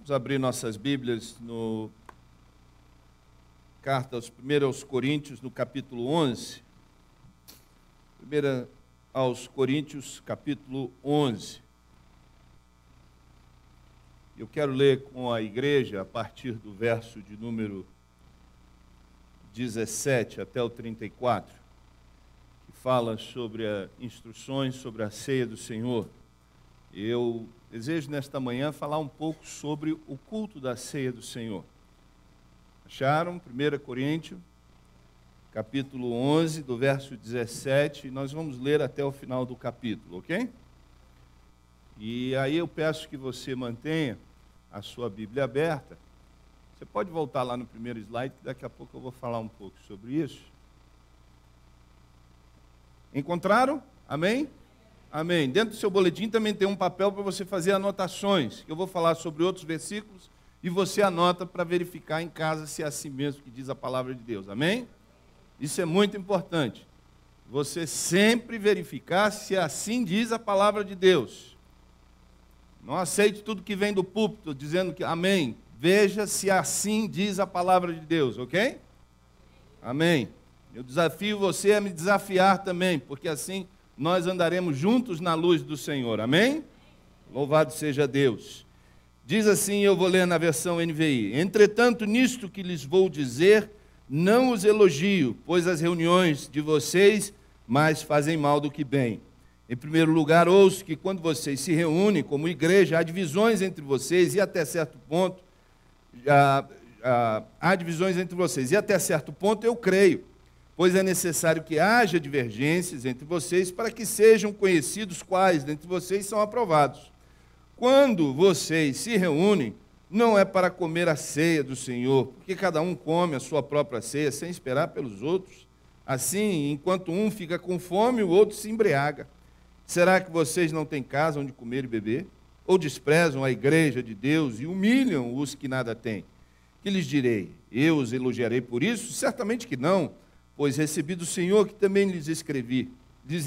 Vamos abrir nossas Bíblias no carta aos Coríntios, no capítulo 11. 1 aos Coríntios, capítulo 11. Eu quero ler com a igreja a partir do verso de número 17 até o 34, que fala sobre instruções sobre a ceia do Senhor. Eu desejo nesta manhã falar um pouco sobre o culto da ceia do Senhor. Acharam? 1 Coríntios, capítulo 11, do verso 17, e nós vamos ler até o final do capítulo, ok? E aí eu peço que você mantenha a sua Bíblia aberta. Você pode voltar lá no primeiro slide, que daqui a pouco eu vou falar um pouco sobre isso. Encontraram? Amém? Amém. Dentro do seu boletim também tem um papel para você fazer anotações. Eu vou falar sobre outros versículos e você anota para verificar em casa se é assim mesmo que diz a palavra de Deus. Amém? Isso é muito importante. Você sempre verificar se assim diz a palavra de Deus. Não aceite tudo que vem do púlpito dizendo que amém. Veja se assim diz a palavra de Deus, ok? Amém. Eu desafio você a me desafiar também, porque assim nós andaremos juntos na luz do Senhor, amém? Louvado seja Deus. Diz assim, eu vou ler na versão NVI: entretanto, nisto que lhes vou dizer, não os elogio, pois as reuniões de vocês mais fazem mal do que bem. Em primeiro lugar, ouço que quando vocês se reúnem como igreja, há divisões entre vocês e até certo ponto, há divisões entre vocês, e até certo ponto eu creio, pois é necessário que haja divergências entre vocês para que sejam conhecidos quais dentre vocês são aprovados. Quando vocês se reúnem, não é para comer a ceia do Senhor, porque cada um come a sua própria ceia sem esperar pelos outros. Assim, enquanto um fica com fome, o outro se embriaga. Será que vocês não têm casa onde comer e beber? Ou desprezam a igreja de Deus e humilham os que nada têm? Que lhes direi? Eu os elogiarei por isso? Certamente que não, pois recebi do Senhor que também lhes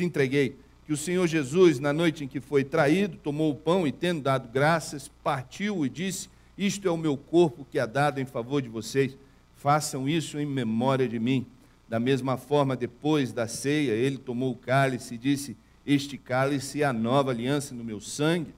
entreguei, que o Senhor Jesus, na noite em que foi traído, tomou o pão e, tendo dado graças, partiu e disse: isto é o meu corpo que é dado em favor de vocês, façam isso em memória de mim. Da mesma forma, depois da ceia, ele tomou o cálice e disse: este cálice é a nova aliança no meu sangue.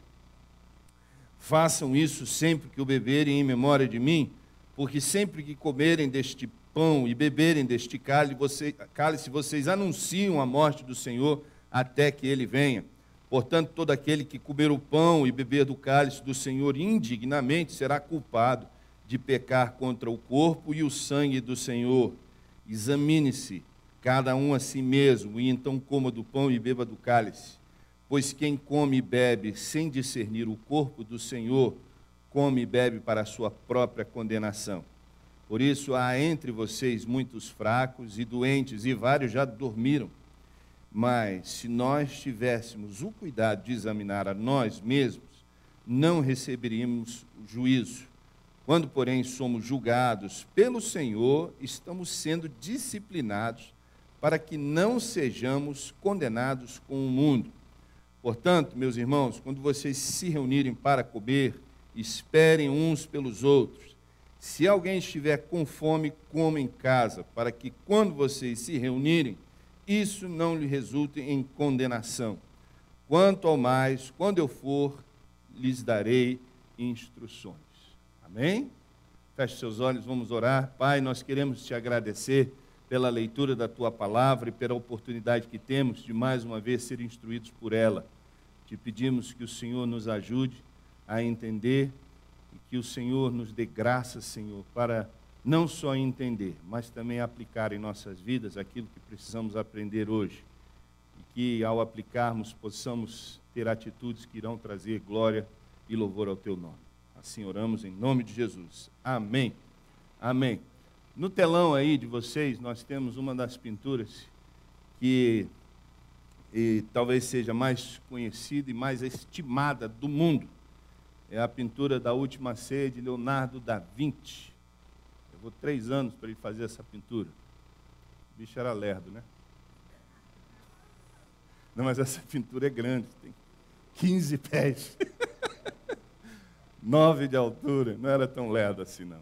Façam isso sempre que o beberem em memória de mim, porque sempre que comerem deste pão e beberem deste cálice, vocês anunciam a morte do Senhor até que ele venha. Portanto, todo aquele que comer o pão e beber do cálice do Senhor indignamente será culpado de pecar contra o corpo e o sangue do Senhor. Examine-se cada um a si mesmo, e então coma do pão e beba do cálice. Pois quem come e bebe sem discernir o corpo do Senhor, come e bebe para a sua própria condenação. Por isso há entre vocês muitos fracos e doentes, e vários já dormiram. Mas se nós tivéssemos o cuidado de examinar a nós mesmos, não receberíamos juízo. Quando, porém, somos julgados pelo Senhor, estamos sendo disciplinados para que não sejamos condenados com o mundo. Portanto, meus irmãos, quando vocês se reunirem para comer, esperem uns pelos outros. Se alguém estiver com fome, coma em casa, para que quando vocês se reunirem, isso não lhe resulte em condenação. Quanto ao mais, quando eu for, lhes darei instruções. Amém? Feche seus olhos, vamos orar. Pai, nós queremos te agradecer pela leitura da tua palavra e pela oportunidade que temos de mais uma vez ser instruídos por ela. Te pedimos que o Senhor nos ajude a entender e que o Senhor nos dê graça, Senhor, para não só entender, mas também aplicar em nossas vidas aquilo que precisamos aprender hoje. E que, ao aplicarmos, possamos ter atitudes que irão trazer glória e louvor ao teu nome. Assim oramos em nome de Jesus. Amém. Amém. No telão aí de vocês, nós temos uma das pinturas que talvez seja mais conhecida e mais estimada do mundo. É a pintura da Última Ceia de Leonardo da Vinci. Levou 3 anos para ele fazer essa pintura. O bicho era lerdo, né? Não, mas essa pintura é grande, tem 15 pés. 9 de altura, não era tão lerdo assim, não.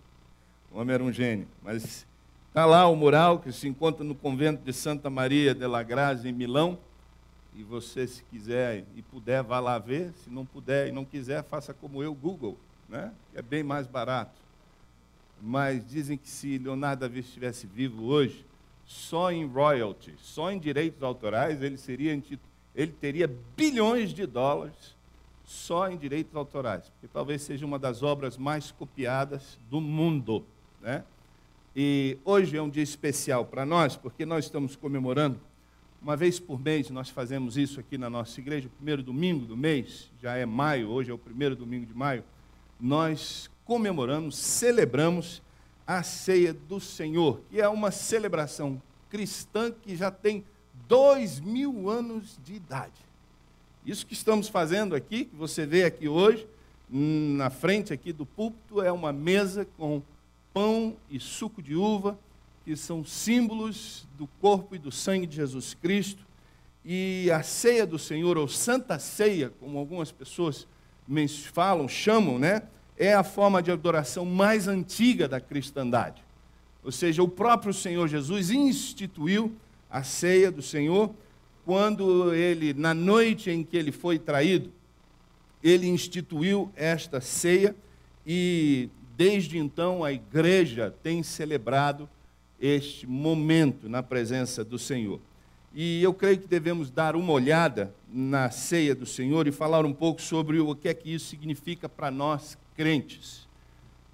O homem era um gênio, mas está lá o mural que se encontra no convento de Santa Maria della Grazia, em Milão, e você, se quiser e puder, vá lá ver, se não puder e não quiser, faça como eu, Google, né? É bem mais barato. Mas dizem que se Leonardo da Vinci estivesse vivo hoje, só em royalties, só em direitos autorais, ele teria bilhões de dólares só em direitos autorais, porque talvez seja uma das obras mais copiadas do mundo, né? E hoje é um dia especial para nós, porque nós estamos comemorando, uma vez por mês nós fazemos isso aqui na nossa igreja, o primeiro domingo do mês, já é maio, hoje é o primeiro domingo de maio, nós comemoramos, celebramos a ceia do Senhor, que é uma celebração cristã que já tem 2000 anos de idade. Isso que estamos fazendo aqui, que você vê aqui hoje, na frente aqui do púlpito, é uma mesa com pão e suco de uva, que são símbolos do corpo e do sangue de Jesus Cristo. E a ceia do Senhor, ou Santa Ceia, como algumas pessoas falam, chamam, né? É a forma de adoração mais antiga da cristandade. Ou seja, o próprio Senhor Jesus instituiu a ceia do Senhor quando ele, na noite em que ele foi traído, ele instituiu esta ceia e, desde então, a igreja tem celebrado este momento na presença do Senhor. E eu creio que devemos dar uma olhada na ceia do Senhor e falar um pouco sobre o que é que isso significa para nós crentes.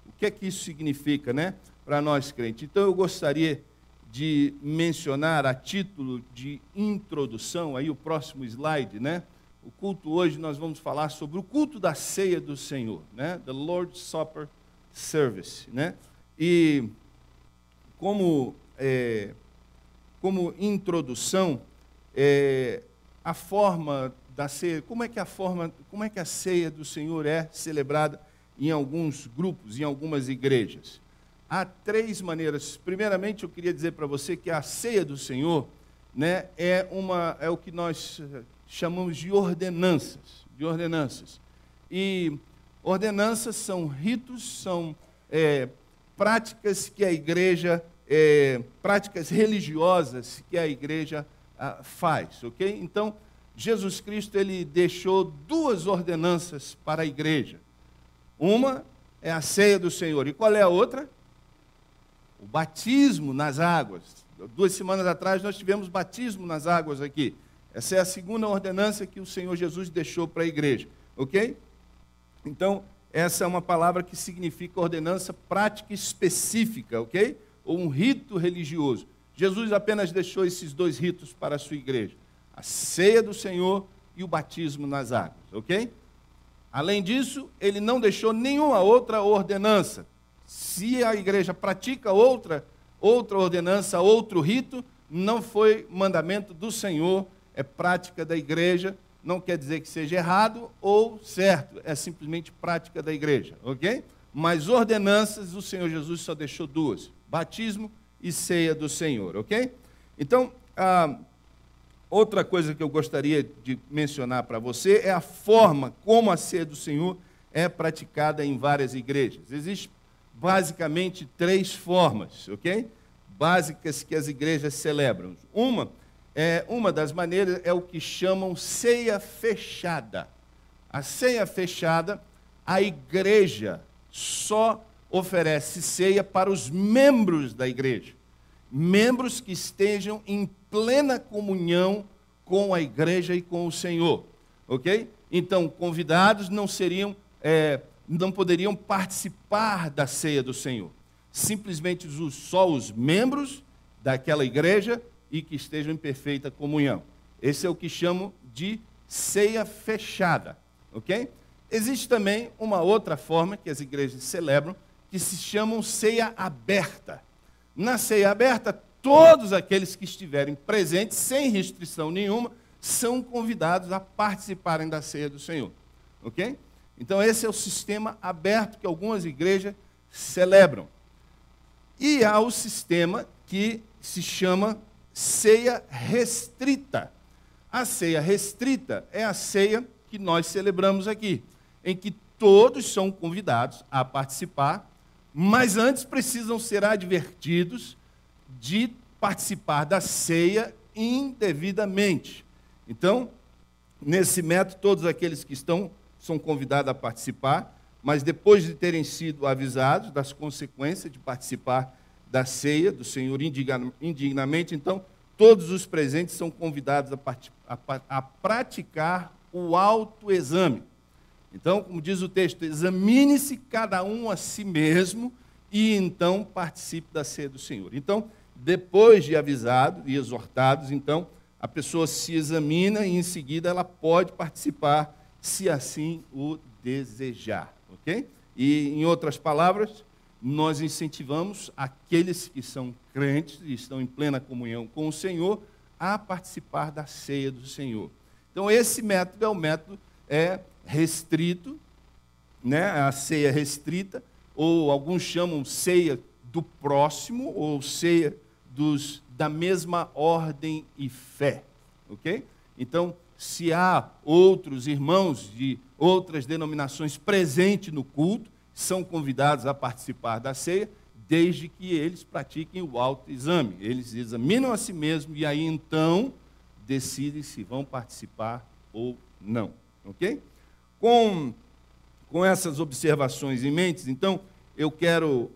O que é que isso significa, né, para nós crentes? Então, eu gostaria de mencionar a título de introdução, aí o próximo slide, né? O culto hoje nós vamos falar sobre o culto da ceia do Senhor, né? The Lord's Supper Service, né? E como introdução, a forma da ceia, como é que a ceia do Senhor é celebrada em alguns grupos, em algumas igrejas? Há 3 maneiras. Primeiramente, eu queria dizer para você que a ceia do Senhor, né, é o que nós chamamos de ordenanças. E ordenanças são ritos, são práticas que a igreja, práticas religiosas que a igreja faz, ok? Então, Jesus Cristo, ele deixou 2 ordenanças para a igreja. Uma é a ceia do Senhor. E qual é a outra? O batismo nas águas. 2 semanas atrás nós tivemos batismo nas águas aqui. Essa é a segunda ordenança que o Senhor Jesus deixou para a igreja, ok? Então, essa é uma palavra que significa ordenança prática específica, ok? Ou um rito religioso. Jesus apenas deixou esses 2 ritos para a sua igreja. A ceia do Senhor e o batismo nas águas, ok? Além disso, ele não deixou nenhuma outra ordenança. Se a igreja pratica outra ordenança, outro rito, não foi mandamento do Senhor, é prática da igreja, não quer dizer que seja errado ou certo, é simplesmente prática da igreja, ok? Mas ordenanças, o Senhor Jesus só deixou 2, batismo e ceia do Senhor, ok? Então, outra coisa que eu gostaria de mencionar para você é a forma como a ceia do Senhor é praticada em várias igrejas. Existe basicamente 3 formas, ok? Básicas que as igrejas celebram. Uma das maneiras é o que chamam ceia fechada. A ceia fechada, a igreja só oferece ceia para os membros da igreja. Membros que estejam em plena comunhão com a igreja e com o Senhor, ok? Então, convidados não poderiam participar da ceia do Senhor. Simplesmente só os membros daquela igreja e que estejam em perfeita comunhão. Esse é o que chamam de ceia fechada, ok? Existe também uma outra forma que as igrejas celebram, que se chamam ceia aberta. Na ceia aberta, todos aqueles que estiverem presentes, sem restrição nenhuma, são convidados a participarem da ceia do Senhor, ok? Então, esse é o sistema aberto que algumas igrejas celebram. E há o sistema que se chama ceia restrita. A ceia restrita é a ceia que nós celebramos aqui, em que todos são convidados a participar, mas antes precisam ser advertidos de participar da ceia indevidamente. Então, nesse método, todos aqueles que são convidados a participar, mas depois de terem sido avisados das consequências de participar da ceia do Senhor indignamente, então, todos os presentes são convidados a praticar o autoexame. Então, como diz o texto, examine-se cada um a si mesmo e então participe da ceia do Senhor. Então, depois de avisados e exortados, então, a pessoa se examina e em seguida ela pode participar, se assim o desejar, ok? E, em outras palavras, nós incentivamos aqueles que são crentes e estão em plena comunhão com o Senhor a participar da ceia do Senhor. Então, esse método é o método restrito, né? A ceia restrita, ou alguns chamam ceia do próximo, ou ceia da mesma ordem e fé, ok? Então, se há outros irmãos de outras denominações presentes no culto, são convidados a participar da ceia, desde que eles pratiquem o autoexame. Eles examinam a si mesmos e aí então decidem se vão participar ou não, ok? Com essas observações em mente, então, eu quero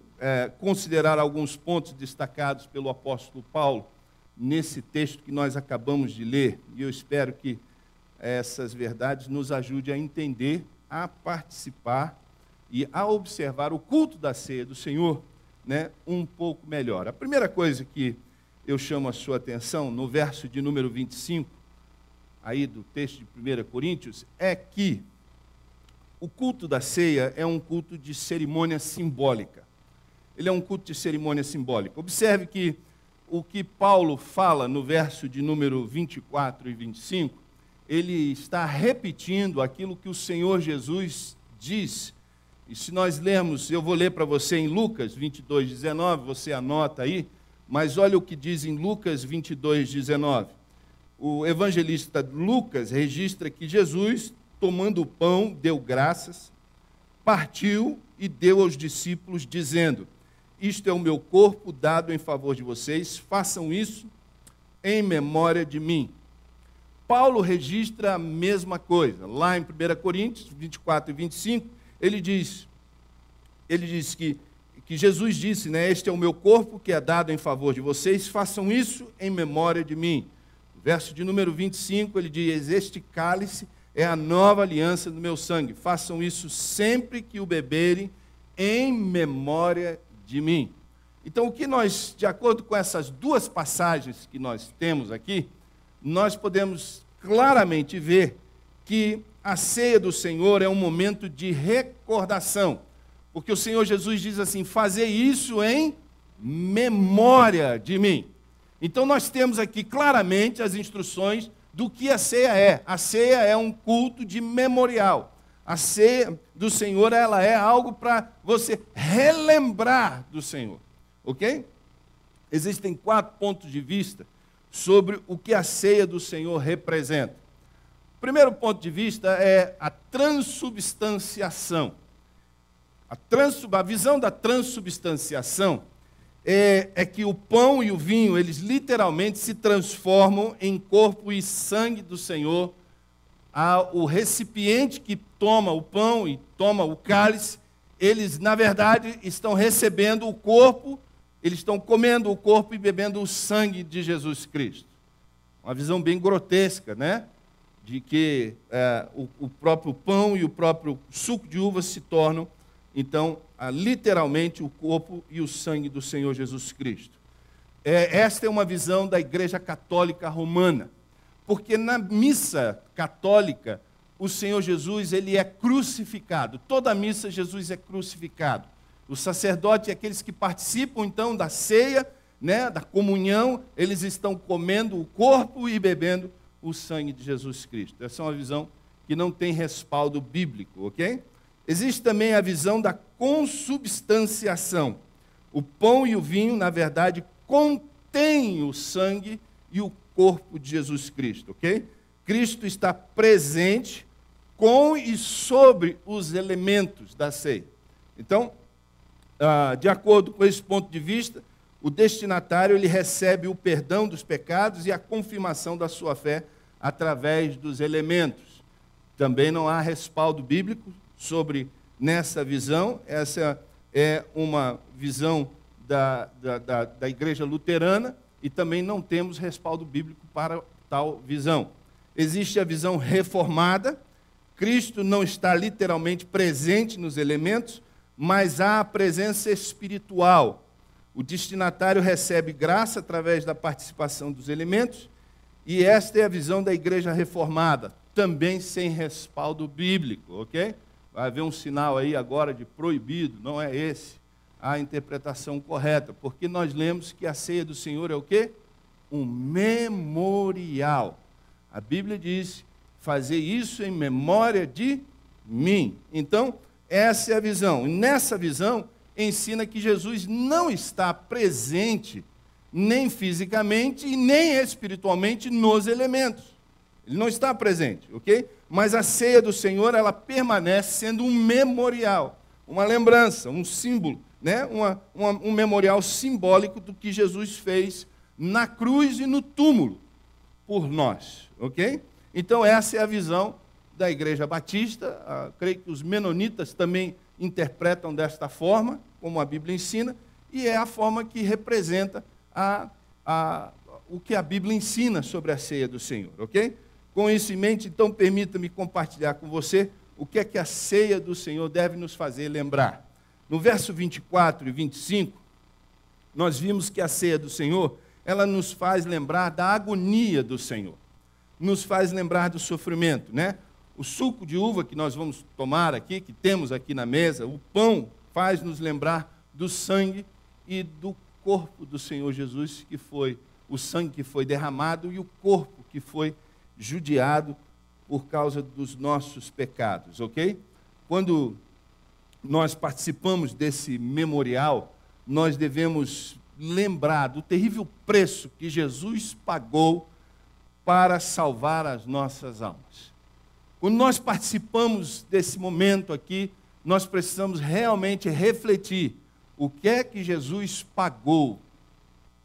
considerar alguns pontos destacados pelo apóstolo Paulo nesse texto que nós acabamos de ler, e eu espero que essas verdades nos ajudem a entender, a participar e a observar o culto da ceia do Senhor, né, um pouco melhor. A primeira coisa que eu chamo a sua atenção, no verso de número 25, aí do texto de 1 Coríntios, é que o culto da ceia é um culto de cerimônia simbólica. Ele é um culto de cerimônia simbólica. Observe que o que Paulo fala no verso de número 24 e 25, ele está repetindo aquilo que o Senhor Jesus diz. E se nós lermos, eu vou ler para você em Lucas 22, 19, você anota aí, mas olha o que diz em Lucas 22, 19. O evangelista Lucas registra que Jesus, tomando o pão, deu graças, partiu e deu aos discípulos, dizendo: isto é o meu corpo dado em favor de vocês, façam isso em memória de mim. Paulo registra a mesma coisa. Lá em 1 Coríntios 24 e 25, ele diz que Jesus disse, né, este é o meu corpo que é dado em favor de vocês, façam isso em memória de mim. No verso de número 25, ele diz: este cálice é a nova aliança do meu sangue, façam isso sempre que o beberem em memória de mim. Então, o que nós, de acordo com essas duas passagens que nós temos aqui, nós podemos claramente ver que a ceia do Senhor é um momento de recordação, porque o Senhor Jesus diz assim: fazer isso em memória de mim. Então, nós temos aqui claramente as instruções do que a ceia é. A ceia é um culto de memorial. A ceia do Senhor, ela é algo para você relembrar do Senhor, ok? Existem 4 pontos de vista sobre o que a ceia do Senhor representa. O primeiro ponto de vista é a transubstanciação. A visão da transubstanciação é que o pão e o vinho, eles literalmente se transformam em corpo e sangue do Senhor. O recipiente que toma o pão e toma o cálice, eles, na verdade, estão recebendo o corpo, eles estão comendo o corpo e bebendo o sangue de Jesus Cristo. Uma visão bem grotesca, né? De que o próprio pão e o próprio suco de uva se tornam, então, literalmente o corpo e o sangue do Senhor Jesus Cristo. Esta é uma visão da Igreja Católica Romana, porque na missa católica, o Senhor Jesus, ele é crucificado. Toda missa, Jesus é crucificado. O sacerdote e aqueles que participam, então, da ceia, né, da comunhão, eles estão comendo o corpo e bebendo o sangue de Jesus Cristo. Essa é uma visão que não tem respaldo bíblico, ok? Existe também a visão da consubstanciação. O pão e o vinho, na verdade, contêm o sangue e o corpo de Jesus Cristo, ok? Cristo está presente com e sobre os elementos da ceia. Então, de acordo com esse ponto de vista, o destinatário ele recebe o perdão dos pecados e a confirmação da sua fé através dos elementos. Também não há respaldo bíblico sobre nessa visão. Essa é uma visão da igreja luterana e também não temos respaldo bíblico para tal visão. Existe a visão reformada. Cristo não está literalmente presente nos elementos, mas há a presença espiritual. O destinatário recebe graça através da participação dos elementos, e esta é a visão da igreja reformada, também sem respaldo bíblico, ok? Vai haver um sinal aí agora de proibido, não é esse a interpretação correta, porque nós lemos que a ceia do Senhor é o quê? Um memorial. A Bíblia diz, fazer isso em memória de mim. Então, essa é a visão. E nessa visão, ensina que Jesus não está presente, nem fisicamente e nem espiritualmente nos elementos. Ele não está presente, ok? Mas a ceia do Senhor, ela permanece sendo um memorial, uma lembrança, um símbolo, né? Um memorial simbólico do que Jesus fez na cruz e no túmulo por nós, ok? Então, essa é a visão da Igreja Batista. Creio que os menonitas também interpretam desta forma, como a Bíblia ensina, e é a forma que representa o que a Bíblia ensina sobre a ceia do Senhor, ok? Com isso em mente, então, permita-me compartilhar com você o que é que a ceia do Senhor deve nos fazer lembrar. No verso 24 e 25, nós vimos que a ceia do Senhor, ela nos faz lembrar da agonia do Senhor, nos faz lembrar do sofrimento, né? O suco de uva que nós vamos tomar aqui, que temos aqui na mesa, o pão, faz nos lembrar do sangue e do corpo do Senhor Jesus, que foi o sangue que foi derramado e o corpo que foi judiado por causa dos nossos pecados, ok? Quando nós participamos desse memorial, nós devemos lembrar do terrível preço que Jesus pagou para salvar as nossas almas. Quando nós participamos desse momento aqui, nós precisamos realmente refletir o que é que Jesus pagou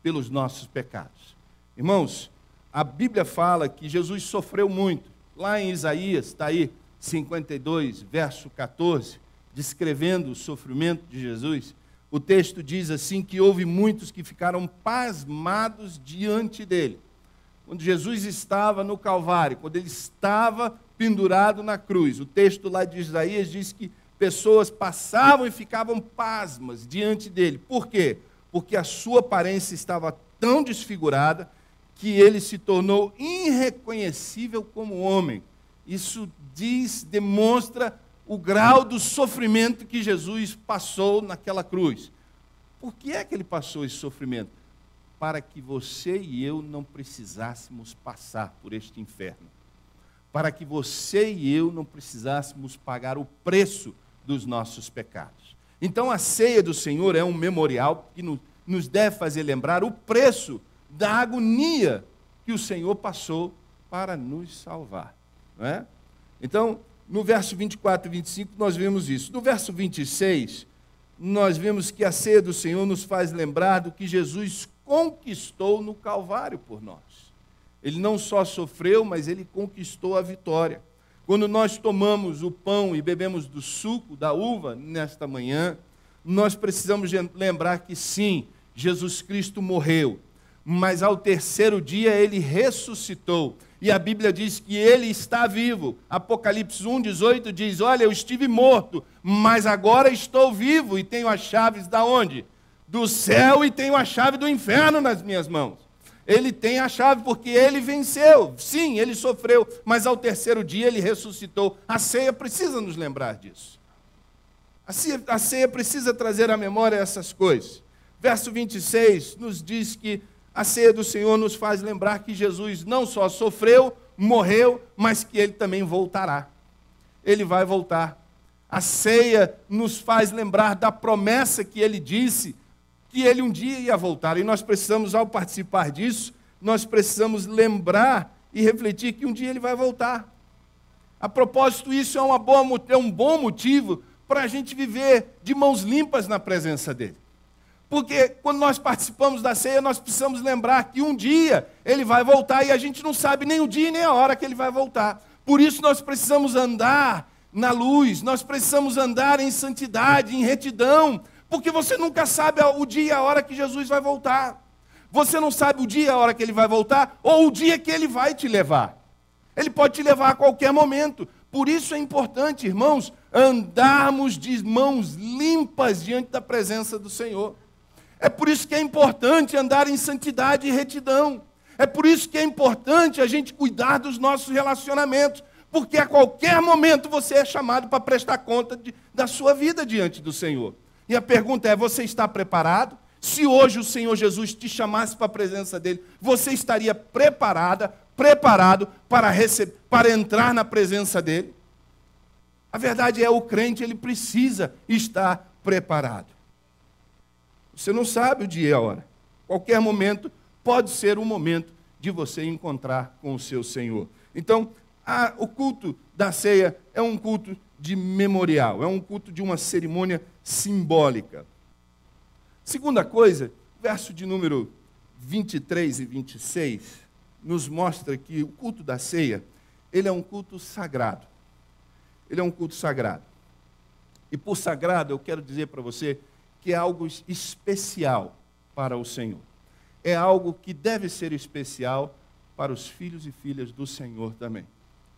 pelos nossos pecados. Irmãos, a Bíblia fala que Jesus sofreu muito. Lá em Isaías, está aí, 52, verso 14, descrevendo o sofrimento de Jesus, o texto diz assim que houve muitos que ficaram pasmados diante dele. Quando Jesus estava no Calvário, quando ele estava pendurado na cruz, o texto lá de Isaías diz que pessoas passavam e ficavam pasmas diante dele. Por quê? Porque a sua aparência estava tão desfigurada que ele se tornou irreconhecível como homem. Isso demonstra o grau do sofrimento que Jesus passou naquela cruz. Por que é que ele passou esse sofrimento? Para que você e eu não precisássemos passar por este inferno. Para que você e eu não precisássemos pagar o preço dos nossos pecados. Então, a ceia do Senhor é um memorial que nos deve fazer lembrar o preço da agonia que o Senhor passou para nos salvar. Não é? Então, no verso 24 e 25, nós vemos isso. No verso 26, nós vemos que a ceia do Senhor nos faz lembrar do que Jesus conquistou no Calvário por nós. Ele não só sofreu, mas ele conquistou a vitória. Quando nós tomamos o pão e bebemos do suco da uva nesta manhã, nós precisamos lembrar que sim, Jesus Cristo morreu, mas ao terceiro dia ele ressuscitou. E a Bíblia diz que ele está vivo. Apocalipse 1,18 diz, olha, eu estive morto, mas agora estou vivo e tenho as chaves da onde? Do céu, e tenho a chave do inferno nas minhas mãos. Ele tem a chave porque ele venceu. Sim, ele sofreu, mas ao terceiro dia ele ressuscitou. A ceia precisa nos lembrar disso. A ceia precisa trazer à memória essas coisas. Verso 26 nos diz que a ceia do Senhor nos faz lembrar que Jesus não só sofreu, morreu, mas que ele também voltará. Ele vai voltar. A ceia nos faz lembrar da promessa que ele disse, que ele um dia ia voltar. E nós precisamos, ao participar disso, nós precisamos lembrar e refletir que um dia ele vai voltar. A propósito, isso é um bom motivo para a gente viver de mãos limpas na presença dele. Porque quando nós participamos da ceia, nós precisamos lembrar que um dia ele vai voltar e a gente não sabe nem o dia nem a hora que ele vai voltar. Por isso nós precisamos andar na luz, nós precisamos andar em santidade, em retidão, porque você nunca sabe o dia e a hora que Jesus vai voltar. Você não sabe o dia e a hora que ele vai voltar ou o dia que ele vai te levar. Ele pode te levar a qualquer momento. Por isso é importante, irmãos, andarmos de mãos limpas diante da presença do Senhor. É por isso que é importante andar em santidade e retidão. É por isso que é importante a gente cuidar dos nossos relacionamentos, porque a qualquer momento você é chamado para prestar conta da sua vida diante do Senhor. E a pergunta é, você está preparado? Se hoje o Senhor Jesus te chamasse para a presença dele, você estaria preparado para entrar na presença dele? A verdade é, o crente ele precisa estar preparado. Você não sabe o dia e a hora. Qualquer momento pode ser um momento de você encontrar com o seu Senhor. Então, o culto da ceia é um culto de memorial, é um culto de uma cerimônia simbólica. Segunda coisa, verso de número 23 e 26, nos mostra que o culto da ceia, ele é um culto sagrado. Ele é um culto sagrado. E por sagrado, eu quero dizer para você que é algo especial para o Senhor. É algo que deve ser especial para os filhos e filhas do Senhor também.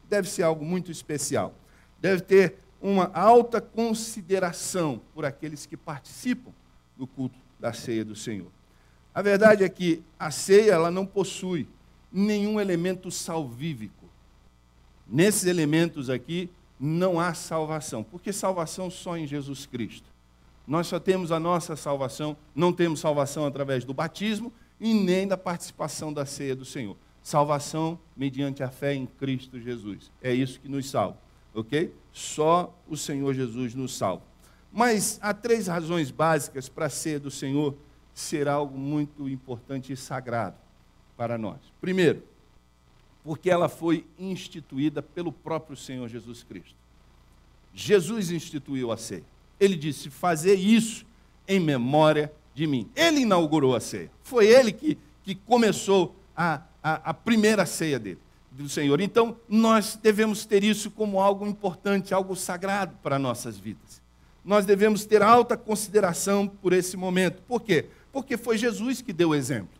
Deve ser algo muito especial. Deve ter uma alta consideração por aqueles que participam do culto da ceia do Senhor. A verdade é que a ceia ela não possui nenhum elemento salvífico. Nesses elementos aqui não há salvação, porque salvação só em Jesus Cristo. Nós só temos a nossa salvação, não temos salvação através do batismo e nem da participação da ceia do Senhor. Salvação mediante a fé em Cristo Jesus. É isso que nos salva, ok? Só o Senhor Jesus nos salva. Mas há 3 razões básicas para a ceia do Senhor ser algo muito importante e sagrado para nós. Primeiro, porque ela foi instituída pelo próprio Senhor Jesus Cristo. Jesus instituiu a ceia. Ele disse, fazer isso em memória de mim. Ele inaugurou a ceia. Foi ele que começou a primeira ceia do Senhor. Então, nós devemos ter isso como algo importante, algo sagrado para nossas vidas. Nós devemos ter alta consideração por esse momento. Por quê? Porque foi Jesus que deu o exemplo.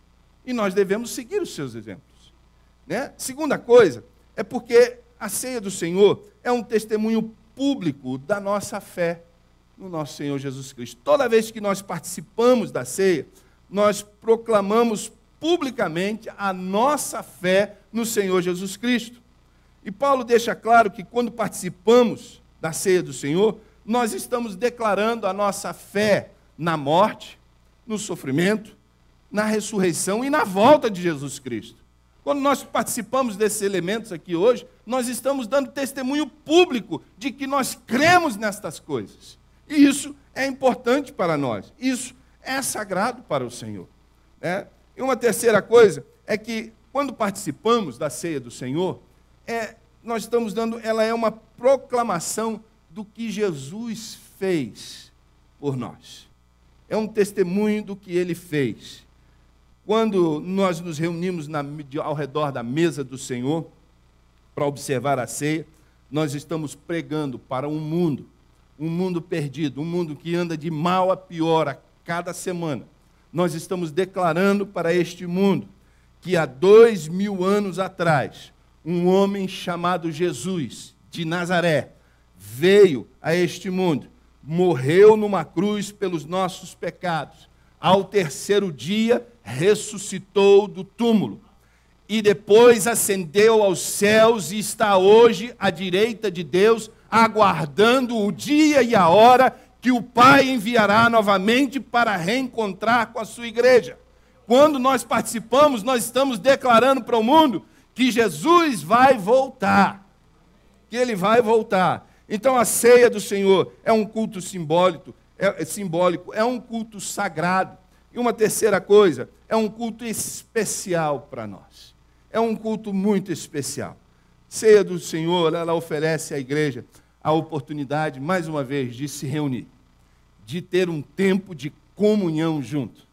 E nós devemos seguir os seus exemplos. Né? Segunda coisa, é porque a ceia do Senhor é um testemunho público da nossa fé no nosso Senhor Jesus Cristo. Toda vez que nós participamos da ceia, nós proclamamos publicamente a nossa fé no Senhor Jesus Cristo. E Paulo deixa claro que quando participamos da ceia do Senhor, nós estamos declarando a nossa fé na morte, no sofrimento, na ressurreição e na volta de Jesus Cristo. Quando nós participamos desses elementos aqui hoje, nós estamos dando testemunho público de que nós cremos nestas coisas. E isso é importante para nós. Isso é sagrado para o Senhor. Né? E uma terceira coisa é que, quando participamos da ceia do Senhor, nós estamos dando, ela é uma proclamação do que Jesus fez por nós. É um testemunho do que ele fez. Quando nós nos reunimos ao redor da mesa do Senhor para observar a ceia, nós estamos pregando para um mundo perdido, um mundo que anda de mal a pior a cada semana. Nós estamos declarando para este mundo que há 2000 anos atrás, um homem chamado Jesus, de Nazaré, veio a este mundo, morreu numa cruz pelos nossos pecados, ao terceiro dia ressuscitou do túmulo, e depois ascendeu aos céus e está hoje à direita de Deus, aguardando o dia e a hora que o Pai enviará novamente para reencontrar com a sua igreja. Quando nós participamos, nós estamos declarando para o mundo que Jesus vai voltar, que ele vai voltar. Então a ceia do Senhor é um culto simbólico, é um culto sagrado. E uma terceira coisa, é um culto especial para nós. É um culto muito especial. ceia do Senhor, ela oferece à igreja a oportunidade, mais uma vez, de se reunir, de ter um tempo de comunhão junto.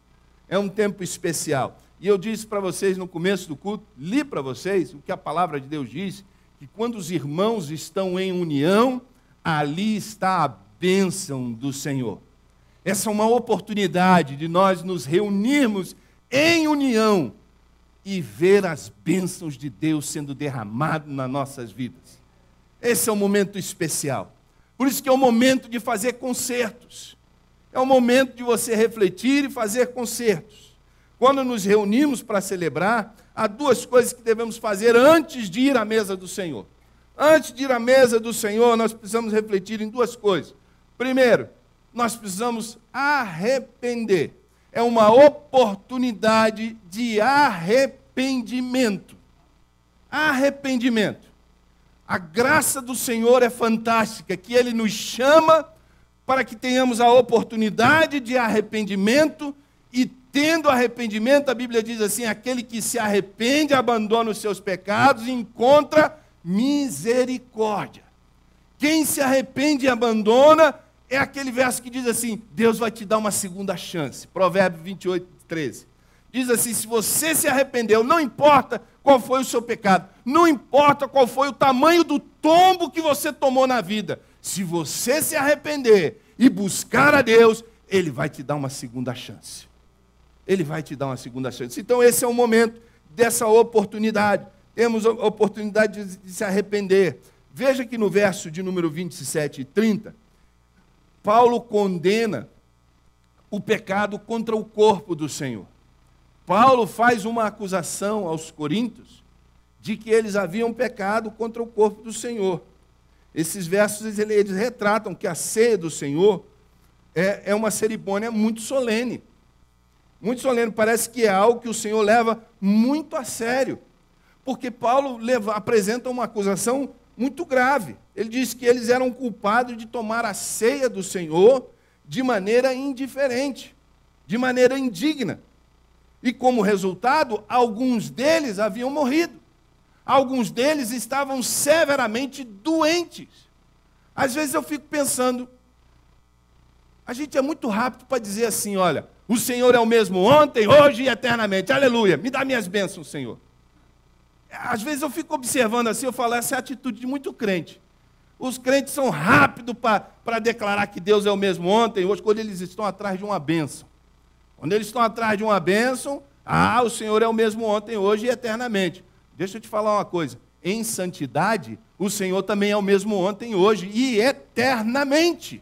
É um tempo especial. E eu disse para vocês no começo do culto, li para vocês o que a palavra de Deus diz, que quando os irmãos estão em união, ali está a bênção do Senhor. Essa é uma oportunidade de nós nos reunirmos em união e ver as bênçãos de Deus sendo derramadas nas nossas vidas. Esse é um momento especial. Por isso que é o momento de fazer concertos. É o momento de você refletir e fazer concertos. Quando nos reunimos para celebrar, há duas coisas que devemos fazer antes de ir à mesa do Senhor. Antes de ir à mesa do Senhor, nós precisamos refletir em duas coisas. Primeiro, nós precisamos arrepender. É uma oportunidade de arrependimento. Arrependimento. A graça do Senhor é fantástica, que Ele nos chama para que tenhamos a oportunidade de arrependimento, e tendo arrependimento, a Bíblia diz assim, aquele que se arrepende, abandona os seus pecados e encontra misericórdia. Quem se arrepende e abandona, é aquele verso que diz assim, Deus vai te dar uma segunda chance. Provérbios 28, 13. Diz assim, se você se arrependeu, não importa qual foi o seu pecado, não importa qual foi o tamanho do tombo que você tomou na vida, se você se arrepender e buscar a Deus, Ele vai te dar uma segunda chance. Ele vai te dar uma segunda chance. Então esse é o momento dessa oportunidade. Temos a oportunidade de se arrepender. Veja que no verso de número 27 e 30, Paulo condena o pecado contra o corpo do Senhor. Paulo faz uma acusação aos coríntios de que eles haviam pecado contra o corpo do Senhor. Esses versos eles retratam que a ceia do Senhor é uma cerimônia muito solene. Muito solene, parece que é algo que o Senhor leva muito a sério. Porque Paulo apresenta uma acusação muito grave. Ele diz que eles eram culpados de tomar a ceia do Senhor de maneira indiferente, de maneira indigna. E como resultado, alguns deles haviam morrido. Alguns deles estavam severamente doentes. Às vezes eu fico pensando, a gente é muito rápido para dizer assim, olha, o Senhor é o mesmo ontem, hoje e eternamente. Aleluia, me dá minhas bênçãos, Senhor. Às vezes eu fico observando assim, eu falo, essa é a atitude de muito crente. Os crentes são rápidos para declarar que Deus é o mesmo ontem, hoje, quando eles estão atrás de uma bênção. Quando eles estão atrás de uma bênção, o Senhor é o mesmo ontem, hoje e eternamente. Deixa eu te falar uma coisa, em santidade, o Senhor também é o mesmo ontem, hoje e eternamente.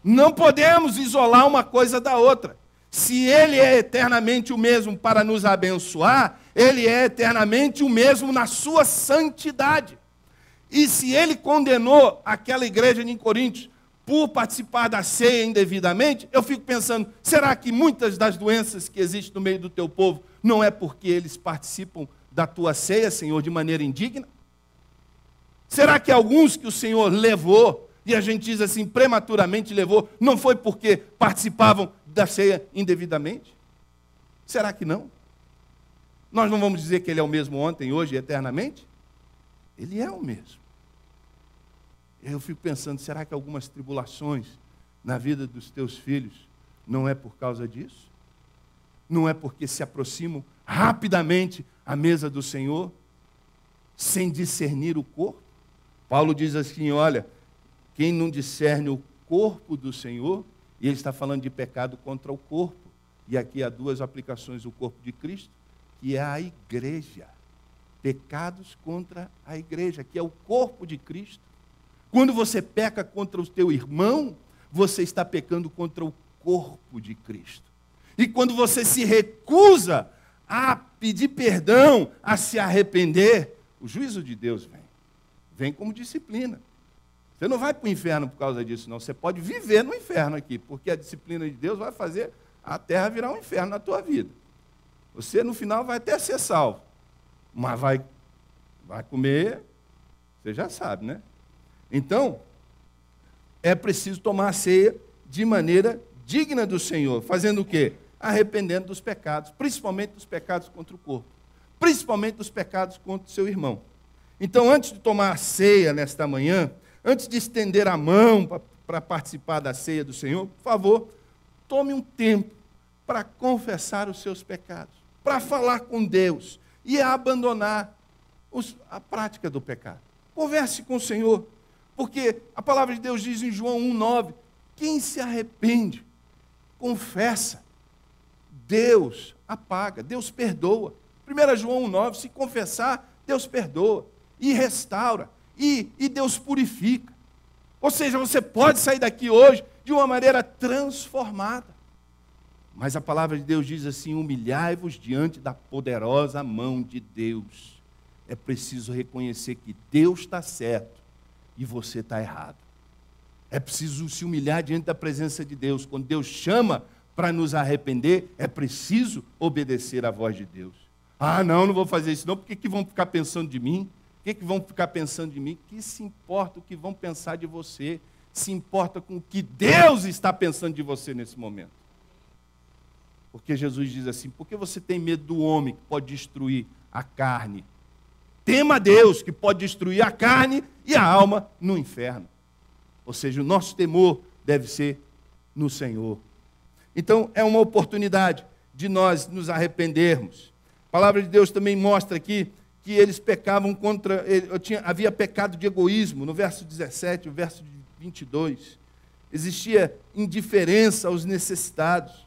Não podemos isolar uma coisa da outra. Se Ele é eternamente o mesmo para nos abençoar, Ele é eternamente o mesmo na sua santidade. E se Ele condenou aquela igreja de Coríntios por participar da ceia indevidamente, eu fico pensando, será que muitas das doenças que existem no meio do teu povo não é porque eles participam da tua ceia, Senhor, de maneira indigna? Será que alguns que o Senhor levou, e a gente diz assim, prematuramente levou, não foi porque participavam da ceia indevidamente? Será que não? Nós não vamos dizer que Ele é o mesmo ontem, hoje e eternamente? Ele é o mesmo. Eu fico pensando, será que algumas tribulações na vida dos teus filhos não é por causa disso? Não é porque se aproximam rapidamente à mesa do Senhor, sem discernir o corpo? Paulo diz assim, olha, quem não discerne o corpo do Senhor, e ele está falando de pecado contra o corpo, e aqui há duas aplicações do corpo de Cristo, que é a igreja. Pecados contra a igreja, que é o corpo de Cristo. Quando você peca contra o teu irmão, você está pecando contra o corpo de Cristo. E quando você se recusa a pedir perdão, a se arrepender, o juízo de Deus vem. Vem como disciplina. Você não vai para o inferno por causa disso, não. Você pode viver no inferno aqui, porque a disciplina de Deus vai fazer a terra virar um inferno na tua vida. Você, no final, vai até ser salvo. Mas vai comer, você já sabe, né? Então, é preciso tomar a ceia de maneira digna do Senhor. Fazendo o quê? Arrependendo dos pecados, principalmente dos pecados contra o corpo. Principalmente dos pecados contra o seu irmão. Então, antes de tomar a ceia nesta manhã, antes de estender a mão para participar da ceia do Senhor, por favor, tome um tempo para confessar os seus pecados, para falar com Deus e abandonar a prática do pecado. Converse com o Senhor, porque a palavra de Deus diz em João 1,9, quem se arrepende, confessa, Deus apaga, Deus perdoa. 1 João 1,9, se confessar, Deus perdoa e restaura, e Deus purifica. Ou seja, você pode sair daqui hoje de uma maneira transformada. Mas a palavra de Deus diz assim, humilhai-vos diante da poderosa mão de Deus. É preciso reconhecer que Deus está certo e você está errado. É preciso se humilhar diante da presença de Deus. Quando Deus chama para nos arrepender, é preciso obedecer à voz de Deus. Ah, não vou fazer isso não, por que vão ficar pensando de mim? O que vão ficar pensando de mim? Que se importa o que vão pensar de você? Se importa com o que Deus está pensando de você nesse momento. Porque Jesus diz assim, por que você tem medo do homem que pode destruir a carne? Tema Deus que pode destruir a carne e a alma no inferno. Ou seja, o nosso temor deve ser no Senhor. Então, é uma oportunidade de nós nos arrependermos. A palavra de Deus também mostra aqui que eles pecavam havia pecado de egoísmo, no verso 17, o verso 22. Existia indiferença aos necessitados.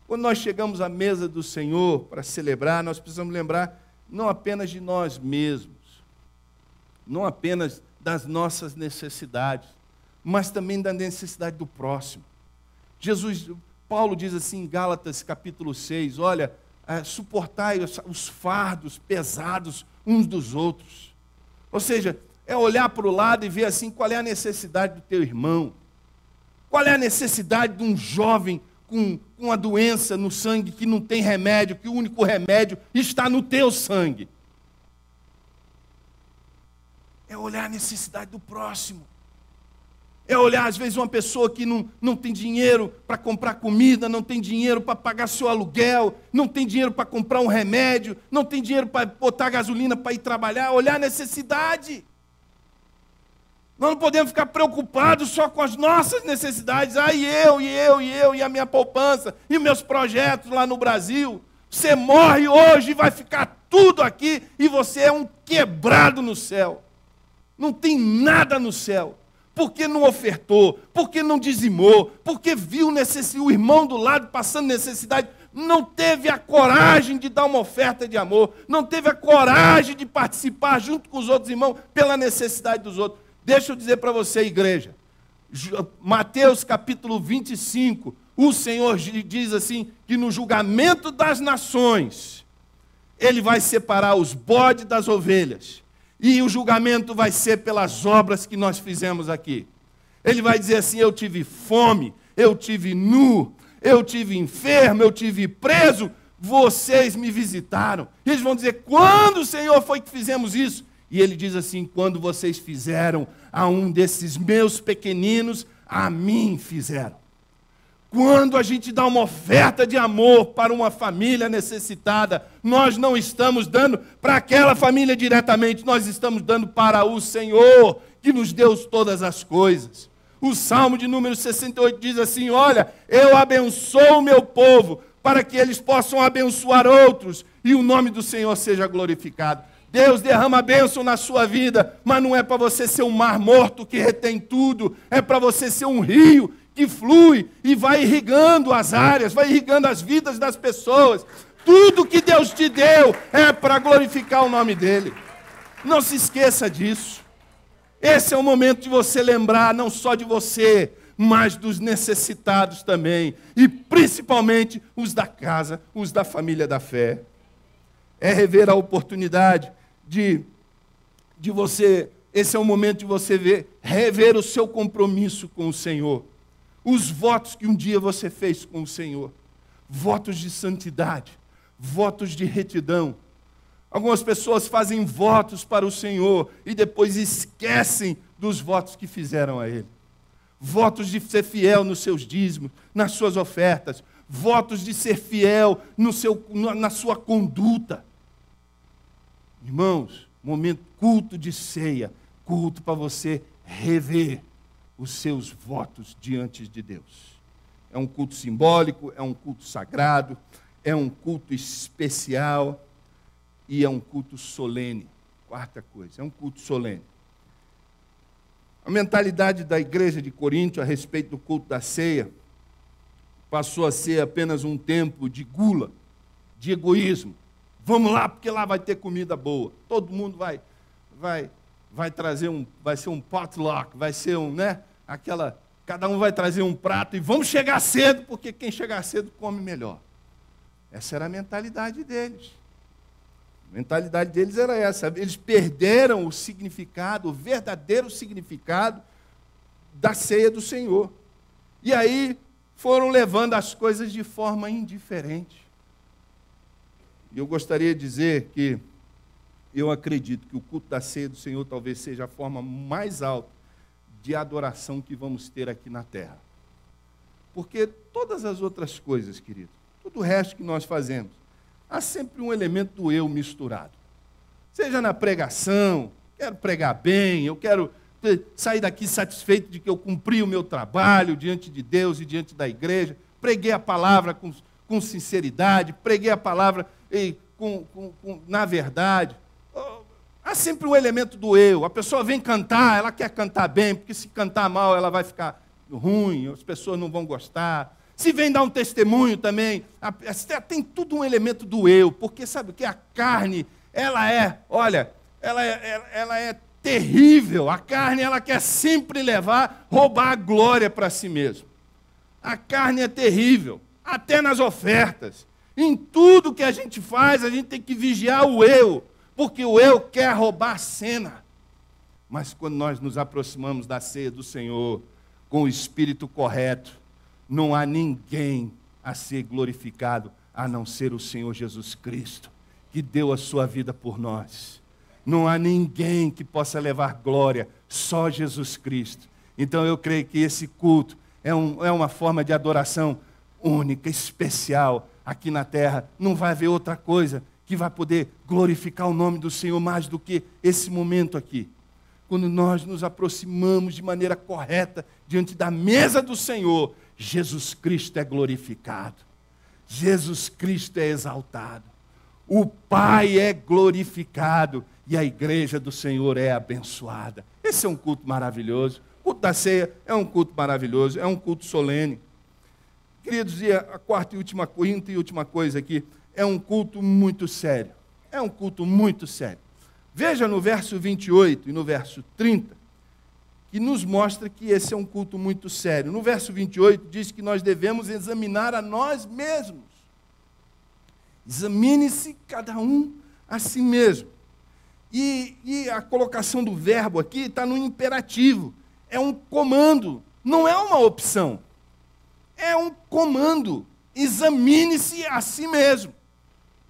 Quando nós chegamos à mesa do Senhor para celebrar, nós precisamos lembrar não apenas de nós mesmos, não apenas das nossas necessidades, mas também da necessidade do próximo. Paulo diz assim em Gálatas capítulo 6, olha, suportai os fardos pesados uns dos outros. Ou seja, é olhar para o lado e ver assim, qual é a necessidade do teu irmão, qual é a necessidade de um jovem com uma doença no sangue que não tem remédio, que o único remédio está no teu sangue. É olhar a necessidade do próximo. É olhar, às vezes, uma pessoa que não tem dinheiro para comprar comida, não tem dinheiro para pagar seu aluguel, não tem dinheiro para comprar um remédio, não tem dinheiro para botar gasolina para ir trabalhar, olhar a necessidade. Nós não podemos ficar preocupados só com as nossas necessidades. Ah, e a minha poupança, e meus projetos lá no Brasil. Você morre hoje e vai ficar tudo aqui, e você é um quebrado no céu. Não tem nada no céu. Porque não ofertou, porque não dizimou, porque viu o irmão do lado passando necessidade, não teve a coragem de dar uma oferta de amor, não teve a coragem de participar junto com os outros irmãos pela necessidade dos outros. Deixa eu dizer para você, igreja, Mateus capítulo 25, o Senhor diz assim, que no julgamento das nações, Ele vai separar os bodes das ovelhas, e o julgamento vai ser pelas obras que nós fizemos aqui. Ele vai dizer assim, eu tive fome, eu tive nu, eu tive enfermo, eu tive preso, vocês me visitaram. E eles vão dizer, quando, Senhor, foi que fizemos isso? E ele diz assim, quando vocês fizeram a um desses meus pequeninos, a mim fizeram. Quando a gente dá uma oferta de amor para uma família necessitada, nós não estamos dando para aquela família diretamente, nós estamos dando para o Senhor, que nos deu todas as coisas. O Salmo de número 68 diz assim, olha, eu abençoo o meu povo, para que eles possam abençoar outros, e o nome do Senhor seja glorificado. Deus derrama bênção na sua vida, mas não é para você ser um mar morto que retém tudo, é para você ser um rio que flui e vai irrigando as áreas, vai irrigando as vidas das pessoas. Tudo que Deus te deu é para glorificar o nome dEle. Não se esqueça disso. Esse é o momento de você lembrar não só de você, mas dos necessitados também, e principalmente os da casa, os da família da fé. É rever a oportunidade de você, esse é o momento de você rever o seu compromisso com o Senhor. Os votos que um dia você fez com o Senhor. Votos de santidade, votos de retidão. Algumas pessoas fazem votos para o Senhor e depois esquecem dos votos que fizeram a Ele. Votos de ser fiel nos seus dízimos, nas suas ofertas. Votos de ser fiel na sua conduta. Irmãos, momento, culto de ceia, culto para você rever os seus votos diante de Deus. É um culto simbólico, é um culto sagrado, é um culto especial e é um culto solene. Quarta coisa, é um culto solene. A mentalidade da igreja de Corinto a respeito do culto da ceia passou a ser apenas um tempo de gula, de egoísmo. Vamos lá, porque lá vai ter comida boa. Todo mundo vai trazer vai ser um potluck, vai ser cada um vai trazer um prato e vamos chegar cedo, porque quem chegar cedo come melhor. Essa era a mentalidade deles. A mentalidade deles era essa. Eles perderam o significado, o verdadeiro significado da ceia do Senhor. E aí foram levando as coisas de forma indiferente. E eu gostaria de dizer que eu acredito que o culto da ceia do Senhor talvez seja a forma mais alta de adoração que vamos ter aqui na terra. Porque todas as outras coisas, querido, todo o resto que nós fazemos, há sempre um elemento do eu misturado. Seja na pregação, quero pregar bem, eu quero sair daqui satisfeito de que eu cumpri o meu trabalho diante de Deus e diante da igreja, preguei a palavra com sinceridade, preguei a palavra na verdade. Há sempre um elemento do eu. A pessoa vem cantar, ela quer cantar bem, porque se cantar mal ela vai ficar ruim, as pessoas não vão gostar. Se vem dar um testemunho também, tem tudo um elemento do eu, porque sabe o que? A carne, ela é terrível. A carne, ela quer sempre roubar a glória para si mesma. A carne é terrível, até nas ofertas. Em tudo que a gente faz, a gente tem que vigiar o eu, porque o eu quer roubar a cena. Mas quando nós nos aproximamos da ceia do Senhor, com o espírito correto, não há ninguém a ser glorificado, a não ser o Senhor Jesus Cristo, que deu a sua vida por nós. Não há ninguém que possa levar glória, só Jesus Cristo. Então eu creio que esse culto é uma forma de adoração única, especial, aqui na terra. Não vai haver outra coisa que vai poder glorificar o nome do Senhor mais do que esse momento aqui. Quando nós nos aproximamos de maneira correta diante da mesa do Senhor, Jesus Cristo é glorificado. Jesus Cristo é exaltado. O Pai é glorificado e a igreja do Senhor é abençoada. Esse é um culto maravilhoso. O culto da ceia é um culto maravilhoso, é um culto solene. Queridos, e a quinta e última coisa aqui, é um culto muito sério. É um culto muito sério. Veja no verso 28 e no verso 30, que nos mostra que esse é um culto muito sério. No verso 28 diz que nós devemos examinar a nós mesmos. Examine-se cada um a si mesmo. E a colocação do verbo aqui está no imperativo. É um comando, não é uma opção. É um comando. Examine-se a si mesmo.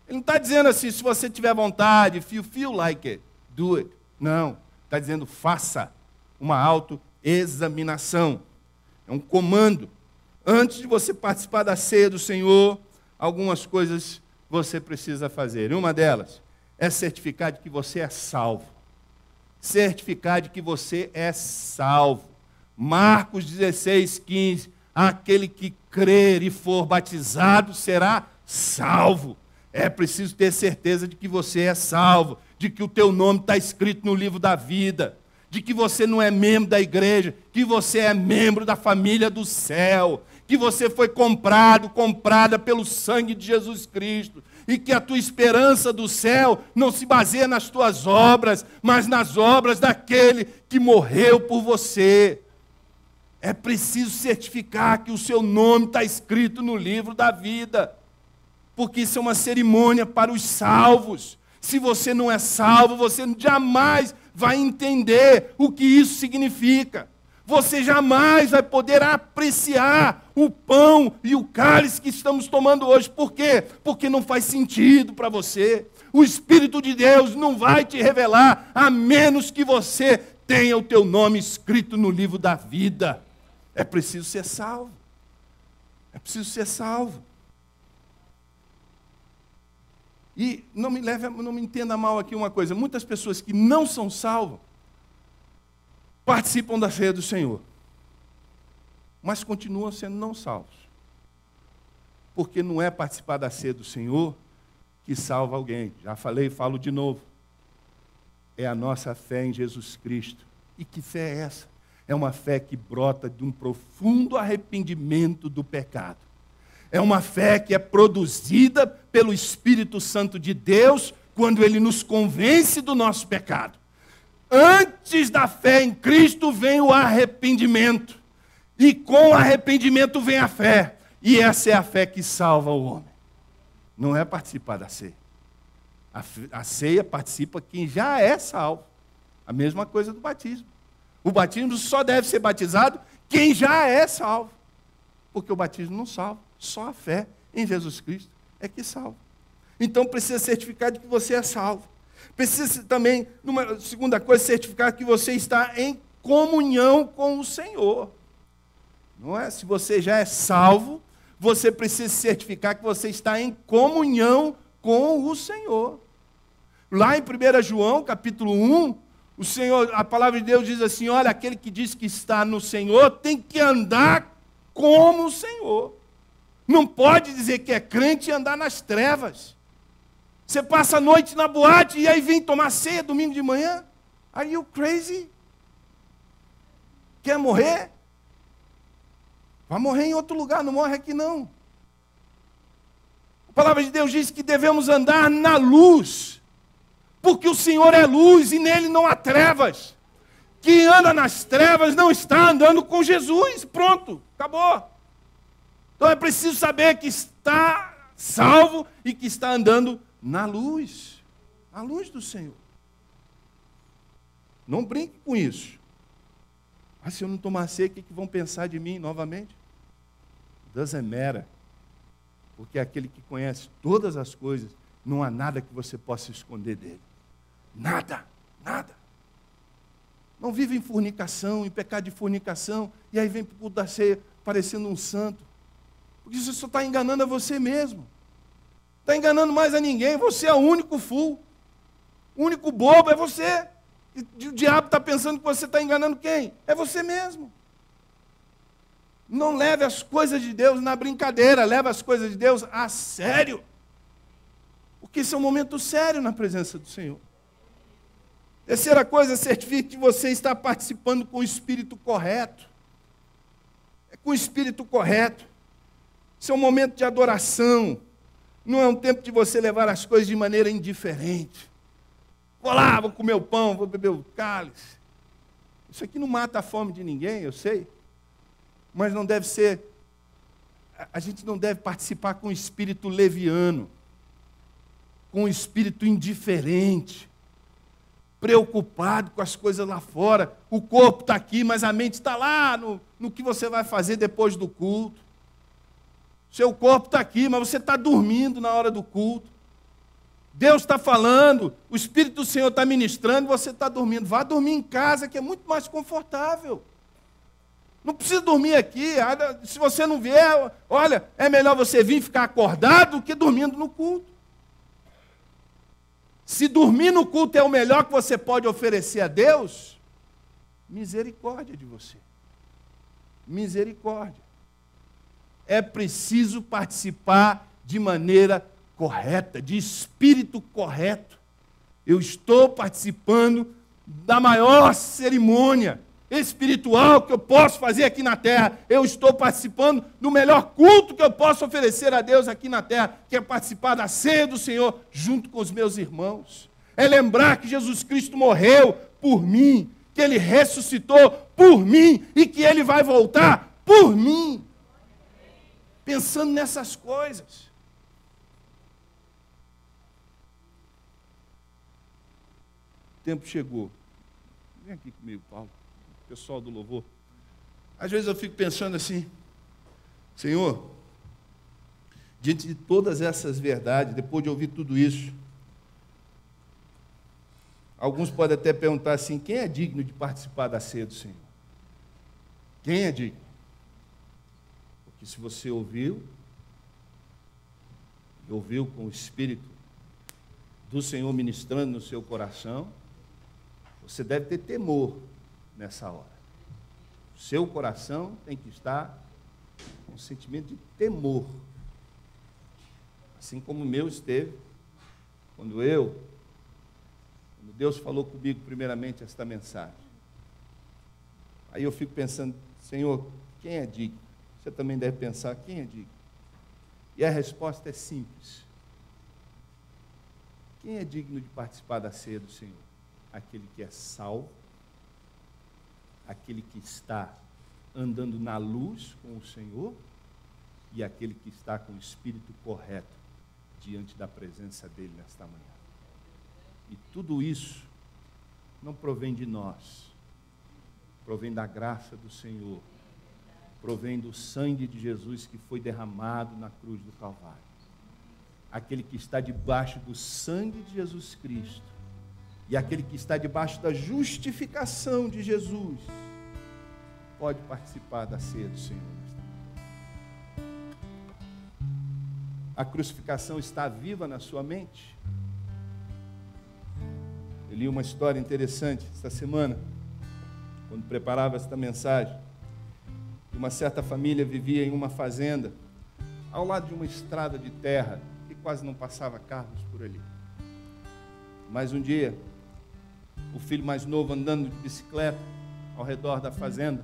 Ele não está dizendo assim, se você tiver vontade, if you feel like it, do it. Não, está dizendo faça uma autoexaminação. É um comando. Antes de você participar da ceia do Senhor, algumas coisas você precisa fazer. E uma delas é certificar de que você é salvo. Certificar de que você é salvo. Marcos 16:15. Aquele que crer e for batizado será salvo. É preciso ter certeza de que você é salvo, de que o teu nome está escrito no livro da vida, de que você não é membro da igreja, que você é membro da família do céu, que você foi comprada pelo sangue de Jesus Cristo, e que a tua esperança do céu não se baseia nas tuas obras, mas nas obras daquele que morreu por você. É preciso certificar que o seu nome está escrito no livro da vida, porque isso é uma cerimônia para os salvos. Se você não é salvo, você jamais vai entender o que isso significa. Você jamais vai poder apreciar o pão e o cálice que estamos tomando hoje. Por quê? Porque não faz sentido para você. O Espírito de Deus não vai te revelar, a menos que você tenha o teu nome escrito no livro da vida. É preciso ser salvo. É preciso ser salvo. E não me entenda mal aqui uma coisa, muitas pessoas que não são salvas participam da ceia do Senhor, mas continuam sendo não salvos. Porque não é participar da ceia do Senhor que salva alguém. Já falei e falo de novo. É a nossa fé em Jesus Cristo. E que fé é essa? É uma fé que brota de um profundo arrependimento do pecado. É uma fé que é produzida pelo Espírito Santo de Deus quando Ele nos convence do nosso pecado. Antes da fé em Cristo vem o arrependimento. E com o arrependimento vem a fé. E essa é a fé que salva o homem. Não é participar da ceia. A ceia participa quem já é salvo. A mesma coisa do batismo. O batismo só deve ser batizado quem já é salvo. Porque o batismo não salva. Só a fé em Jesus Cristo é que salva. Então precisa certificar de que você é salvo. Precisa também, numa segunda coisa, certificar que você está em comunhão com o Senhor. Não é? Se você já é salvo, você precisa certificar que você está em comunhão com o Senhor. Lá em 1 João, capítulo 1, a palavra de Deus diz assim, olha, aquele que diz que está no Senhor tem que andar como o Senhor. Não pode dizer que é crente e andar nas trevas. Você passa a noite na boate e aí vem tomar ceia domingo de manhã? Are you crazy? Quer morrer? Vai morrer em outro lugar, não morre aqui não. A palavra de Deus diz que devemos andar na luz, porque o Senhor é luz e nele não há trevas. Quem anda nas trevas não está andando com Jesus. Pronto, acabou. Então é preciso saber que está salvo e que está andando na luz do Senhor. Não brinque com isso. Mas se eu não tomar ceia, o que vão pensar de mim novamente? Doesn't matter. Porque aquele que conhece todas as coisas, não há nada que você possa esconder dele. Nada, nada. Não vive em fornicação, em pecado de fornicação, e aí vem para o culto da ceia parecendo um santo. Porque você só está enganando a você mesmo. Está enganando mais a ninguém, você é o único fool. O único bobo é você. E o diabo está pensando que você está enganando quem? É você mesmo. Não leve as coisas de Deus na brincadeira, leve as coisas de Deus a sério. Porque isso é um momento sério na presença do Senhor. Terceira coisa, certifique que você está participando com o espírito correto. É com o espírito correto. Isso é um momento de adoração. Não é um tempo de você levar as coisas de maneira indiferente. Vou lá, vou comer o pão, vou beber o cálice. Isso aqui não mata a fome de ninguém, eu sei. Mas não deve ser... A gente não deve participar com o espírito leviano. Com o espírito indiferente. Preocupado com as coisas lá fora. O corpo está aqui, mas a mente está lá no que você vai fazer depois do culto. Seu corpo está aqui, mas você está dormindo na hora do culto. Deus está falando, o Espírito do Senhor está ministrando, você está dormindo. Vá dormir em casa, que é muito mais confortável. Não precisa dormir aqui. Se você não vier, olha, é melhor você vir ficar acordado do que dormindo no culto. Se dormir no culto é o melhor que você pode oferecer a Deus, misericórdia de você. Misericórdia. É preciso participar de maneira correta, de espírito correto. Eu estou participando da maior cerimônia espiritual que eu posso fazer aqui na terra. Eu estou participando do melhor culto que eu posso oferecer a Deus aqui na terra, que é participar da ceia do Senhor junto com os meus irmãos. É lembrar que Jesus Cristo morreu por mim, que Ele ressuscitou por mim e que Ele vai voltar por mim. Pensando nessas coisas. O tempo chegou. Vem aqui comigo, Paulo. Pessoal do louvor. Às vezes eu fico pensando assim, Senhor, diante de todas essas verdades, depois de ouvir tudo isso, alguns podem até perguntar assim, quem é digno de participar da ceia do Senhor? Quem é digno? Porque se você ouviu com o Espírito, do Senhor ministrando no seu coração, você deve ter temor nessa hora. O seu coração tem que estar com um sentimento de temor. Assim como o meu esteve, quando Deus falou comigo primeiramente esta mensagem. Aí eu fico pensando, Senhor, quem é digno? Você também deve pensar, quem é digno? E a resposta é simples. Quem é digno de participar da ceia do Senhor? Aquele que é salvo, aquele que está andando na luz com o Senhor e aquele que está com o espírito correto diante da presença dele nesta manhã. E tudo isso não provém de nós, provém da graça do Senhor, provém do sangue de Jesus que foi derramado na cruz do Calvário. Aquele que está debaixo do sangue de Jesus Cristo e aquele que está debaixo da justificação de Jesus pode participar da ceia do Senhor. A crucificação está viva na sua mente? Eu li uma história interessante esta semana, quando preparava esta mensagem. Uma certa família vivia em uma fazenda, ao lado de uma estrada de terra, que quase não passava carros por ali. Mas um dia, o filho mais novo andando de bicicleta ao redor da fazenda,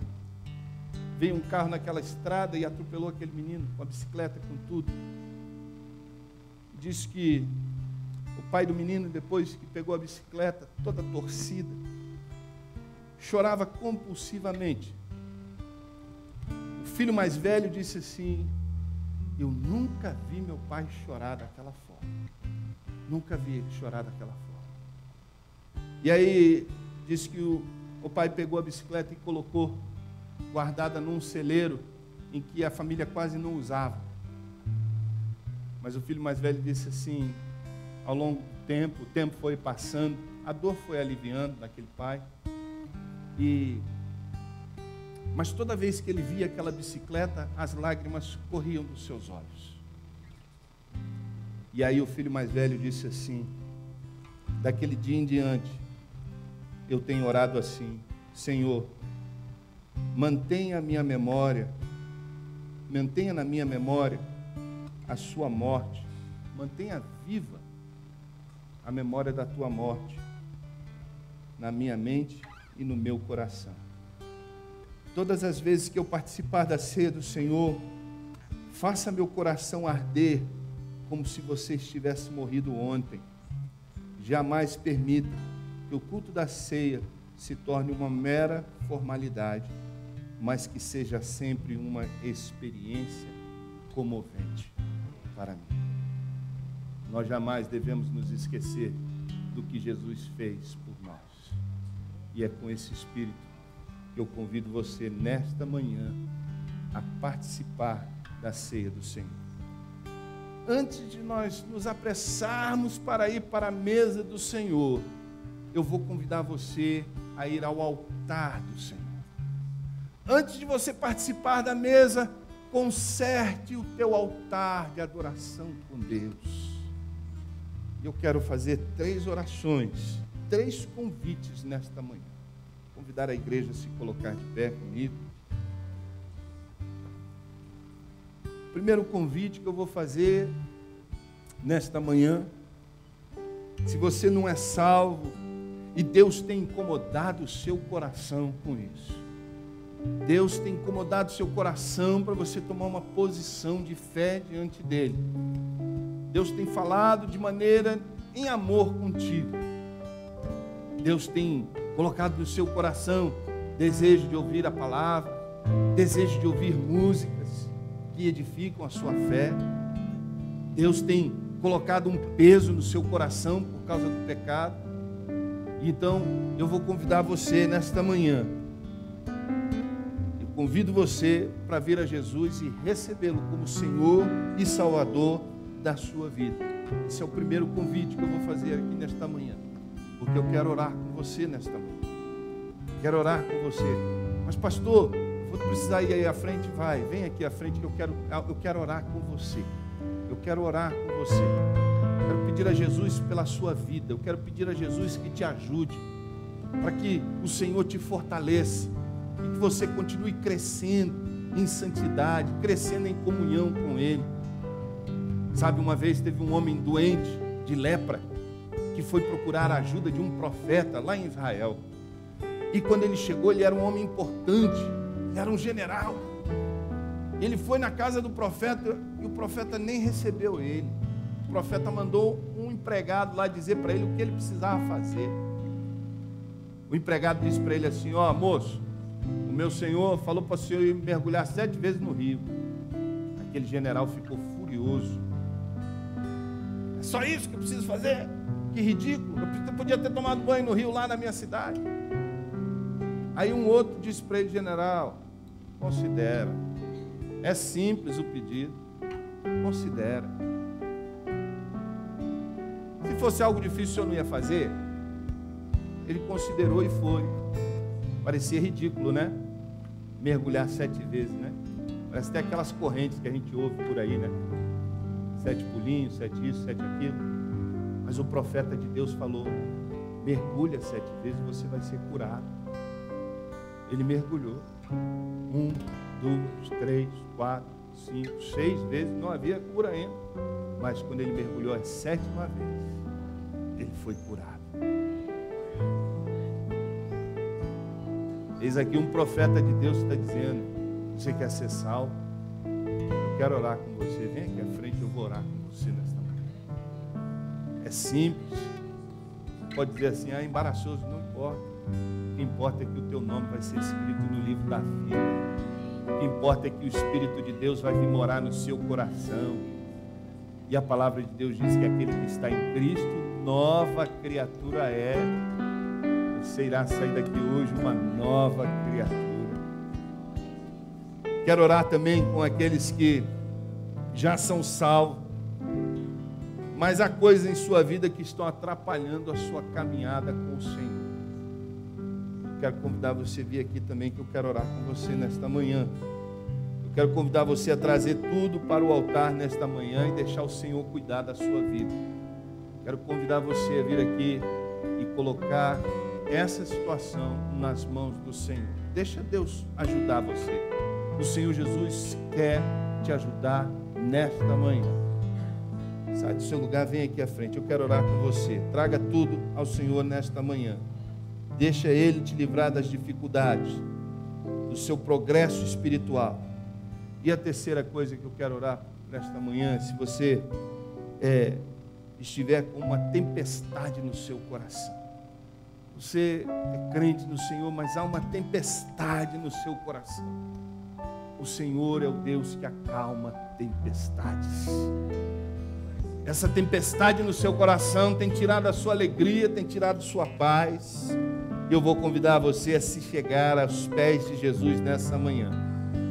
veio um carro naquela estrada e atropelou aquele menino com a bicicleta, com tudo. Disse que o pai do menino, depois que pegou a bicicleta, toda torcida, chorava compulsivamente. O filho mais velho disse assim: eu nunca vi meu pai chorar daquela forma. Nunca vi ele chorar daquela forma. E aí, disse que o pai pegou a bicicleta e colocou guardada num celeiro em que a família quase não usava. Mas o filho mais velho disse assim, ao longo do tempo, o tempo foi passando, a dor foi aliviando daquele pai. Mas toda vez que ele via aquela bicicleta, as lágrimas corriam dos seus olhos. E aí o filho mais velho disse assim, daquele dia em diante, eu tenho orado assim, Senhor, mantenha na minha memória a sua morte, mantenha viva a memória da tua morte na minha mente e no meu coração. Todas as vezes que eu participar da ceia do Senhor, faça meu coração arder como se você tivesse morrido ontem. Jamais permita que o culto da ceia se torne uma mera formalidade, mas que seja sempre uma experiência comovente para mim. Nós jamais devemos nos esquecer do que Jesus fez por nós. E é com esse espírito que eu convido você nesta manhã a participar da ceia do Senhor. Antes de nós nos apressarmos para ir para a mesa do Senhor, eu vou convidar você a ir ao altar do Senhor. Antes de você participar da mesa, conserte o teu altar de adoração com Deus. Eu quero fazer 3 orações, 3 convites nesta manhã. Convidar a igreja a se colocar de pé comigo. O primeiro convite que eu vou fazer nesta manhã, se você não é salvo e Deus tem incomodado o seu coração com isso, Deus tem incomodado o seu coração para você tomar uma posição de fé diante dele. Deus tem falado de maneira em amor contigo. Deus tem colocado no seu coração desejo de ouvir a palavra, desejo de ouvir músicas que edificam a sua fé. Deus tem colocado um peso no seu coração por causa do pecado. Então, eu vou convidar você nesta manhã. Eu convido você para vir a Jesus e recebê-lo como Senhor e Salvador da sua vida. Esse é o primeiro convite que eu vou fazer aqui nesta manhã, porque eu quero orar com você nesta manhã. Quero orar com você. Mas pastor, vou precisar ir aí à frente? Vem aqui à frente que eu quero orar com você. Eu quero orar com você. Quero pedir a Jesus pela sua vida. Eu quero pedir a Jesus que te ajude, para que o Senhor te fortaleça e que você continue crescendo em santidade, crescendo em comunhão com Ele. Sabe, uma vez teve um homem doente de lepra que foi procurar a ajuda de um profeta lá em Israel. E quando ele chegou, ele era um homem importante, ele era um general. Ele foi na casa do profeta e o profeta nem recebeu ele. O profeta mandou um empregado lá dizer para ele o que ele precisava fazer. O empregado disse para ele assim: ó, moço, o meu senhor falou para o senhor ir mergulhar 7 vezes no rio. Aquele general ficou furioso. É só isso que eu preciso fazer? Que ridículo, eu podia ter tomado banho no rio lá na minha cidade. Aí um outro disse para ele: general, considera, é simples o pedido, considera. Se fosse algo difícil, o senhor não ia fazer? Ele considerou e foi. Parecia ridículo, né? Mergulhar 7 vezes, né? Parece até aquelas correntes que a gente ouve por aí, né? 7 pulinhos, 7 isso, 7 aquilo. Mas o profeta de Deus falou: mergulha 7 vezes e você vai ser curado. Ele mergulhou 1, 2, 3, 4, 5, 6 vezes, não havia cura ainda. Mas quando ele mergulhou a 7ª vez, ele foi curado. Eis aqui um profeta de Deus que está dizendo: você quer ser salvo? Eu quero orar com você. Vem aqui à frente, eu vou orar com você nesta manhã. É simples. Pode dizer assim: ah, embaraçoso, não importa. O que importa é que o teu nome vai ser escrito no livro da vida. O que importa é que o Espírito de Deus vai vir morar no seu coração. E a palavra de Deus diz que aquele que está em Cristo, nova criatura é. Você irá sair daqui hoje uma nova criatura. Quero orar também com aqueles que já são salvos, mas há coisas em sua vida que estão atrapalhando a sua caminhada com o Senhor. Quero convidar você a vir aqui também, que eu quero orar com você nesta manhã. Eu quero convidar você a trazer tudo para o altar nesta manhã e deixar o Senhor cuidar da sua vida. Quero convidar você a vir aqui e colocar essa situação nas mãos do Senhor. Deixa Deus ajudar você. O Senhor Jesus quer te ajudar nesta manhã. Sai do seu lugar, vem aqui à frente. Eu quero orar com você. Traga tudo ao Senhor nesta manhã. Deixa Ele te livrar das dificuldades, do seu progresso espiritual. E a terceira coisa que eu quero orar nesta manhã: se você estiver com uma tempestade no seu coração, você é crente no Senhor, mas há uma tempestade no seu coração. O Senhor é o Deus que acalma tempestades. Essa tempestade no seu coração tem tirado a sua alegria, tem tirado a sua paz. Eu vou convidar você a se chegar aos pés de Jesus nessa manhã,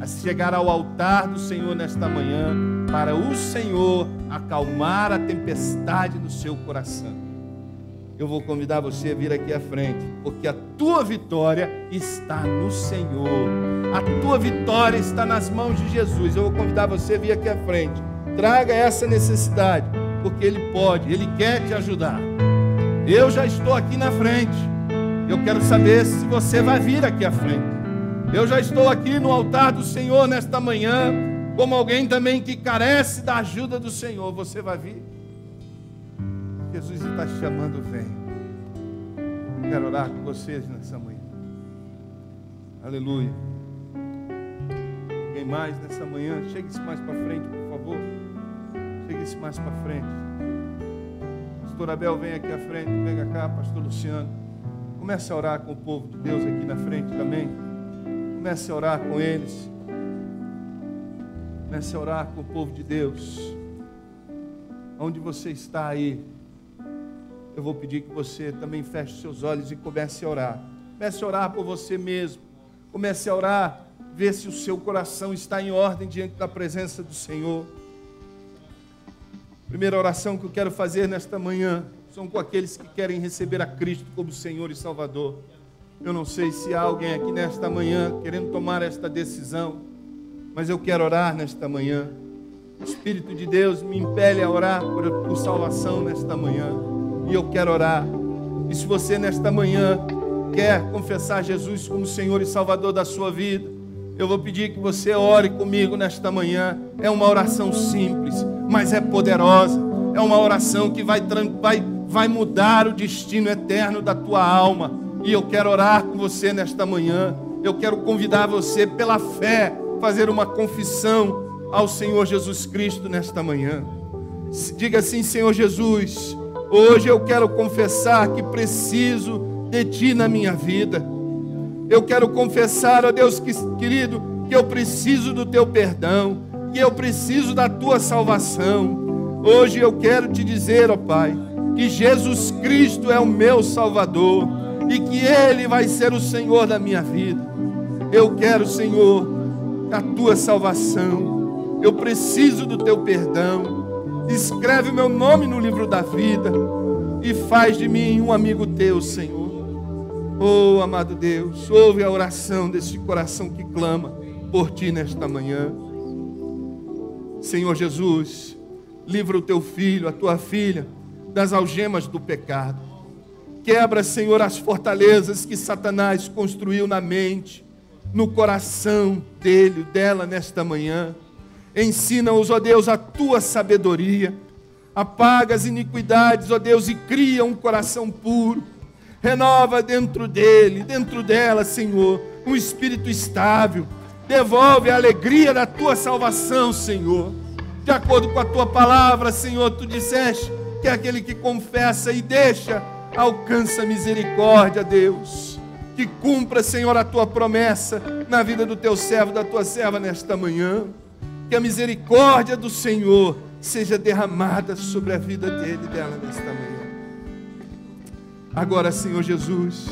a se chegar ao altar do Senhor nesta manhã, para o Senhor acalmar a tempestade no seu coração. Eu vou convidar você a vir aqui à frente, porque a tua vitória está no Senhor. A tua vitória está nas mãos de Jesus. Eu vou convidar você a vir aqui à frente. Traga essa necessidade, porque Ele pode, Ele quer te ajudar. Eu já estou aqui na frente. Eu quero saber se você vai vir aqui à frente. Eu já estou aqui no altar do Senhor nesta manhã, como alguém também que carece da ajuda do Senhor. Você vai vir? Jesus está te chamando, vem. Quero orar com vocês nessa manhã. Aleluia. Alguém mais nessa manhã? Chegue-se mais para frente, por favor. Chegue-se mais para frente. Pastor Abel, vem aqui à frente. Venha cá, pastor Luciano. Comece a orar com o povo de Deus aqui na frente também. Comece a orar com eles. Comece a orar com o povo de Deus. Onde você está aí, eu vou pedir que você também feche seus olhos e comece a orar. Comece a orar por você mesmo. Comece a orar, ver se o seu coração está em ordem diante da presença do Senhor. Primeira oração que eu quero fazer nesta manhã são com aqueles que querem receber a Cristo como Senhor e Salvador. Eu não sei se há alguém aqui nesta manhã querendo tomar esta decisão, mas eu quero orar nesta manhã. O Espírito de Deus me impele a orar por salvação nesta manhã. E eu quero orar. E se você nesta manhã quer confessar Jesus como Senhor e Salvador da sua vida, eu vou pedir que você ore comigo nesta manhã. É uma oração simples, mas é poderosa. É uma oração que vai mudar o destino eterno da tua alma. E eu quero orar com você nesta manhã. Eu quero convidar você, pela fé, fazer uma confissão ao Senhor Jesus Cristo nesta manhã. Diga assim: Senhor Jesus, hoje eu quero confessar que preciso de Ti na minha vida. Eu quero confessar, ó Deus querido, que eu preciso do Teu perdão, que eu preciso da Tua salvação. Hoje eu quero Te dizer, ó Pai, que Jesus Cristo é o meu Salvador e que Ele vai ser o Senhor da minha vida. Eu quero, Senhor, a Tua salvação. Eu preciso do Teu perdão. Escreve o meu nome no livro da vida e faz de mim um amigo Teu, Senhor. Oh, amado Deus, ouve a oração desse coração que clama por Ti nesta manhã. Senhor Jesus, livra o Teu filho, a Tua filha, das algemas do pecado. Quebra, Senhor, as fortalezas que Satanás construiu na mente, no coração dela nesta manhã. Ensina-os, ó Deus, a Tua sabedoria. Apaga as iniquidades, ó Deus, e cria um coração puro. Renova dentro dele, dentro dela, Senhor, um espírito estável. Devolve a alegria da Tua salvação, Senhor. De acordo com a Tua palavra, Senhor, Tu disseste que aquele que confessa e deixa, alcança misericórdia, Deus. Que cumpra, Senhor, a Tua promessa na vida do Teu servo, da Tua serva nesta manhã. Que a misericórdia do Senhor seja derramada sobre a vida dele e dela nesta manhã. Agora, Senhor Jesus,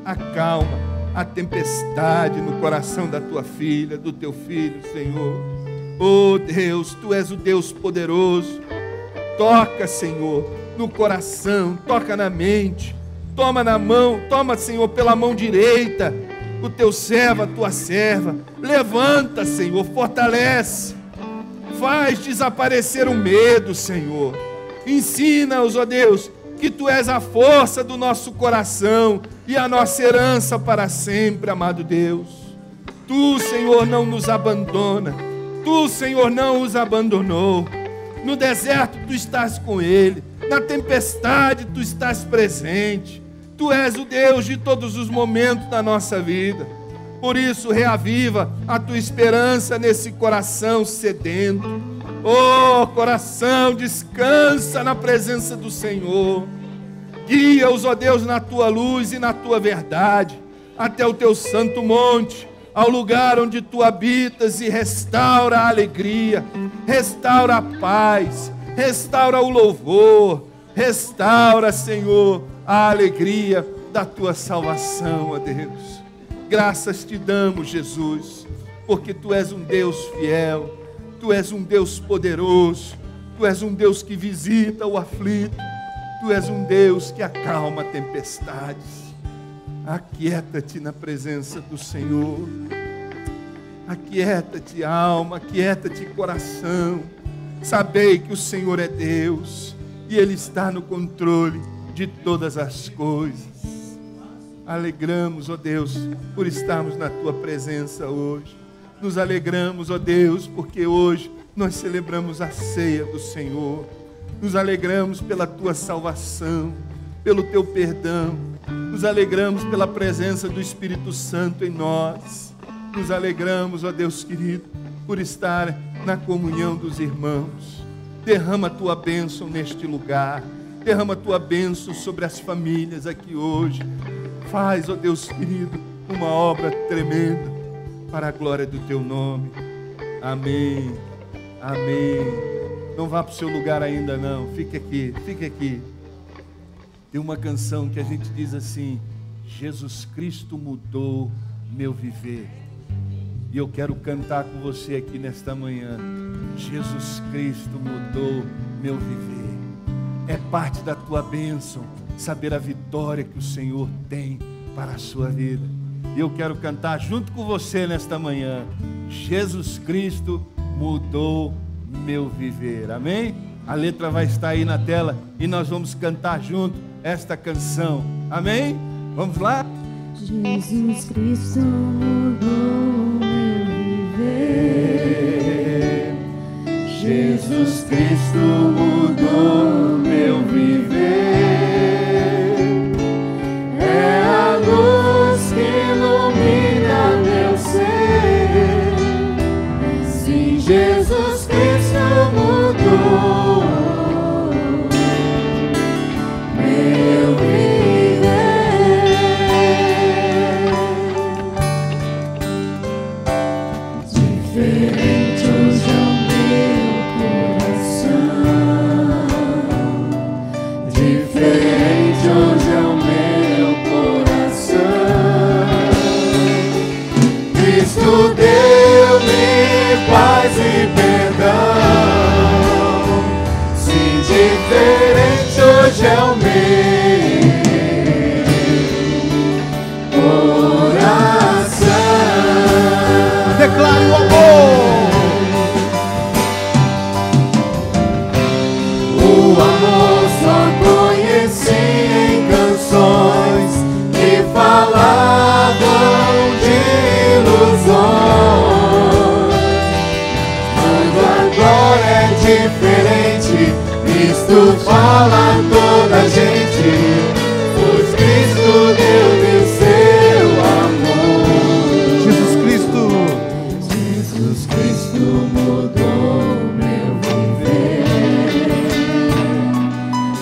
acalma a tempestade no coração da Tua filha, do Teu filho, Senhor. Oh Deus, Tu és o Deus poderoso. Toca, Senhor, no coração, toca na mente. Toma na mão, toma, Senhor, pela mão direita o Teu servo, a Tua serva. Levanta, Senhor, fortalece. Faz desaparecer o medo, Senhor. Ensina-os, ó Deus, que Tu és a força do nosso coração e a nossa herança para sempre, amado Deus. Tu, Senhor, não nos abandona. Tu, Senhor, não os abandonou. No deserto Tu estás com ele. Na tempestade Tu estás presente. Tu és o Deus de todos os momentos da nossa vida. Por isso, reaviva a Tua esperança nesse coração sedento. Oh, coração, descansa na presença do Senhor. Guia-os, ó Deus, na Tua luz e na Tua verdade, até o Teu santo monte, ao lugar onde Tu habitas, e restaura a alegria, restaura a paz, restaura o louvor, restaura, Senhor, a alegria da Tua salvação, ó Deus. Graças Te damos, Jesus, porque Tu és um Deus fiel, Tu és um Deus poderoso, Tu és um Deus que visita o aflito, Tu és um Deus que acalma tempestades. Aquieta-te na presença do Senhor. Aquieta-te, alma, aquieta-te, coração. Sabei que o Senhor é Deus e Ele está no controle de todas as coisas. Alegramos, ó Deus, por estarmos na Tua presença hoje. Nos alegramos, ó Deus, porque hoje nós celebramos a ceia do Senhor. Nos alegramos pela Tua salvação, pelo Teu perdão. Nos alegramos pela presença do Espírito Santo em nós. Nos alegramos, ó Deus querido, por estar na comunhão dos irmãos. Derrama a Tua bênção neste lugar. Derrama a Tua bênção sobre as famílias aqui hoje. Faz, ó Deus querido, uma obra tremenda para a glória do Teu nome. Amém. Amém. Não vá para o seu lugar ainda não. Fique aqui, fique aqui. Tem uma canção que a gente diz assim: Jesus Cristo mudou meu viver. E eu quero cantar com você aqui nesta manhã. Jesus Cristo mudou meu viver. É parte da tua bênção saber a vitória que o Senhor tem para a sua vida. E eu quero cantar junto com você nesta manhã. Jesus Cristo mudou meu viver. Amém? A letra vai estar aí na tela e nós vamos cantar junto esta canção. Amém? Vamos lá? Jesus Cristo mudou meu viver. Jesus Cristo mudou meu viver. É a luz que ilumina meu ser. Sim, Jesus Cristo mudou meu viver. Diferente hoje é o meu coração. Diferente hoje é o meu coração. Cristo deu-me paz e perdão. Sim, diferente hoje é o meu coração. Declare o amor. O amor só conheci em canções que falavam de ilusões. Mas agora é diferente. Cristo fala a toda a gente, pois Cristo deu-me seu amor. Jesus Cristo mudou meu viver.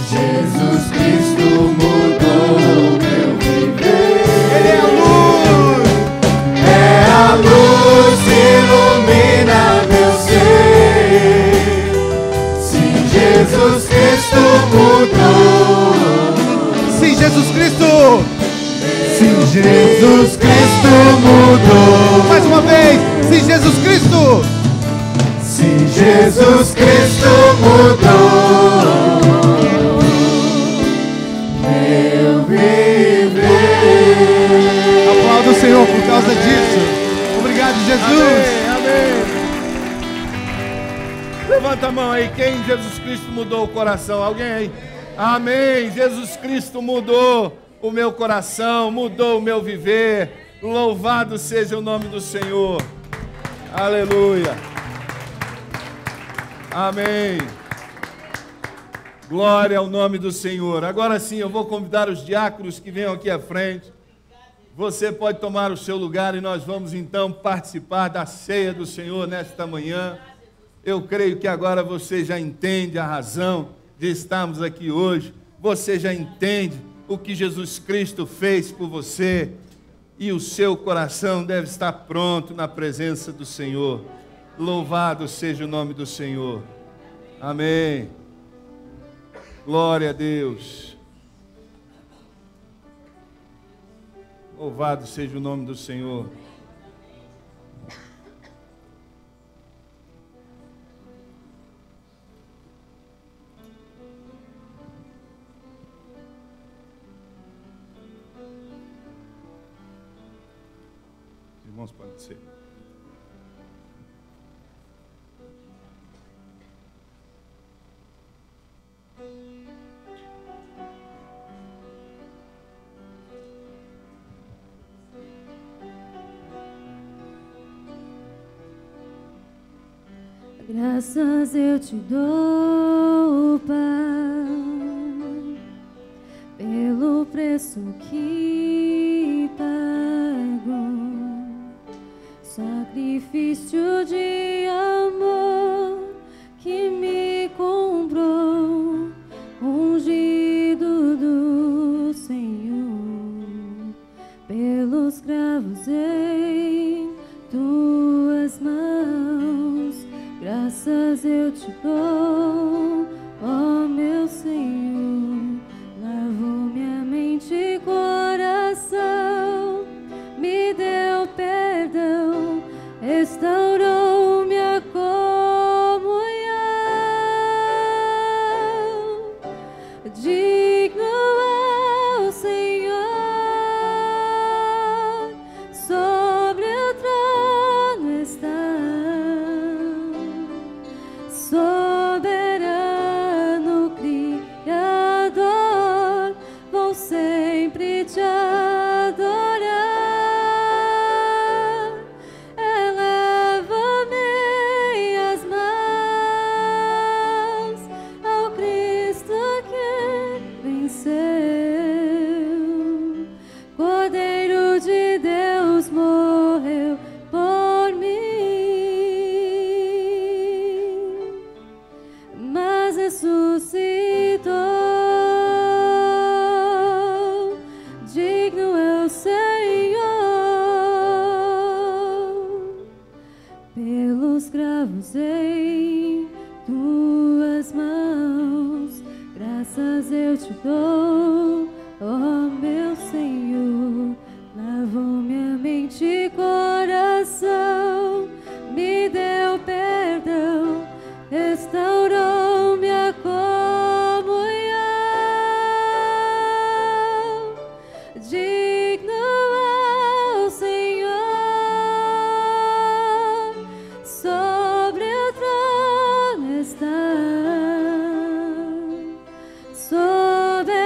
Jesus Cristo mudou meu viver. Ele é a luz. É a luz que ilumina meu ser. Sim, Jesus Cristo mudou. Sim, Jesus Cristo. Sim, Jesus Cristo mudou. Mais uma vez. Sim, Jesus Cristo. Sim, Jesus Cristo mudou meu viver. Aplauda o Senhor por causa disso. Obrigado, Jesus. Amém, amém. Levanta a mão aí. Quem Jesus Cristo mudou o coração? Alguém aí? Amém. Jesus Cristo mudou o meu coração, mudou o meu viver. Louvado seja o nome do Senhor. Aleluia. Amém. Glória ao nome do Senhor. Agora sim, eu vou convidar os diáconos que venham aqui à frente. Você pode tomar o seu lugar e nós vamos então participar da ceia do Senhor nesta manhã. Eu creio que agora você já entende a razão de estarmos aqui hoje. Você já entende o que Jesus Cristo fez por você. E o seu coração deve estar pronto na presença do Senhor. Louvado seja o nome do Senhor. Amém. Glória a Deus. Louvado seja o nome do Senhor. Irmãos, pode ser. Graças eu te dou, Pai, pelo preço que pagou, sacrifício de amor que me comprou, ungido do Senhor, pelos cravos em tuas mãos. Graças eu te dou, ó meu Senhor. Lavou minha mente e coração, me deu perdão, restaurou minha comunhão. Digno é o Senhor, sobre o trono está. escravos em tuas mãos. Graças eu te dou, ó meu Senhor. Lavou minha mente e coração, me deu perdão, restaurou minha comunhão. Digno é o Senhor, sobre o trono está, soberano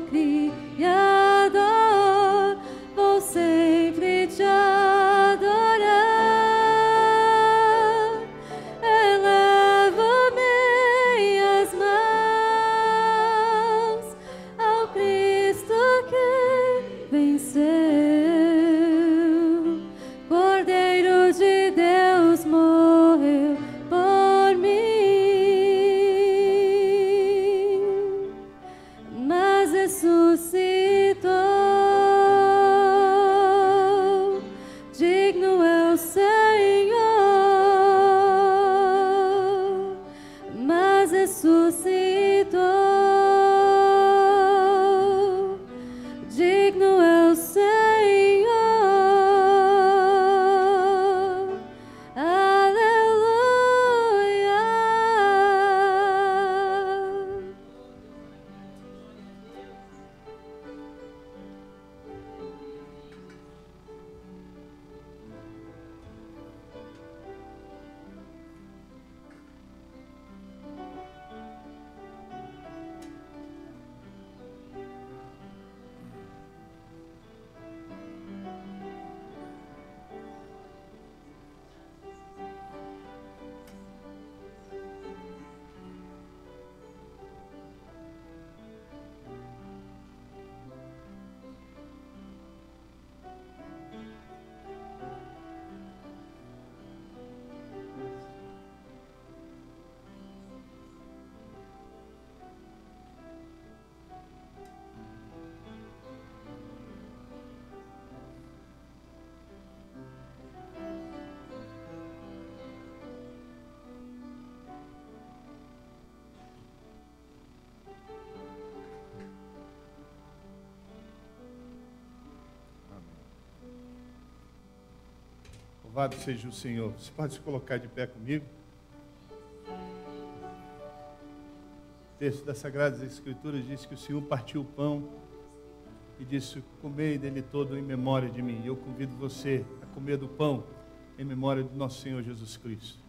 Criador, vou sempre te adorar. Elevo minhas mãos ao Cristo que venceu, Cordeiro de Deus morreu por mim, mas ressuscitou. Digno é o Senhor, mas ressuscitou. Digno é o Senhor, aleluia. Louvado seja o Senhor. Você pode se colocar de pé comigo? O texto das Sagradas Escrituras diz que o Senhor partiu o pão e disse: comei dele todo em memória de mim. E eu convido você a comer do pão em memória do nosso Senhor Jesus Cristo.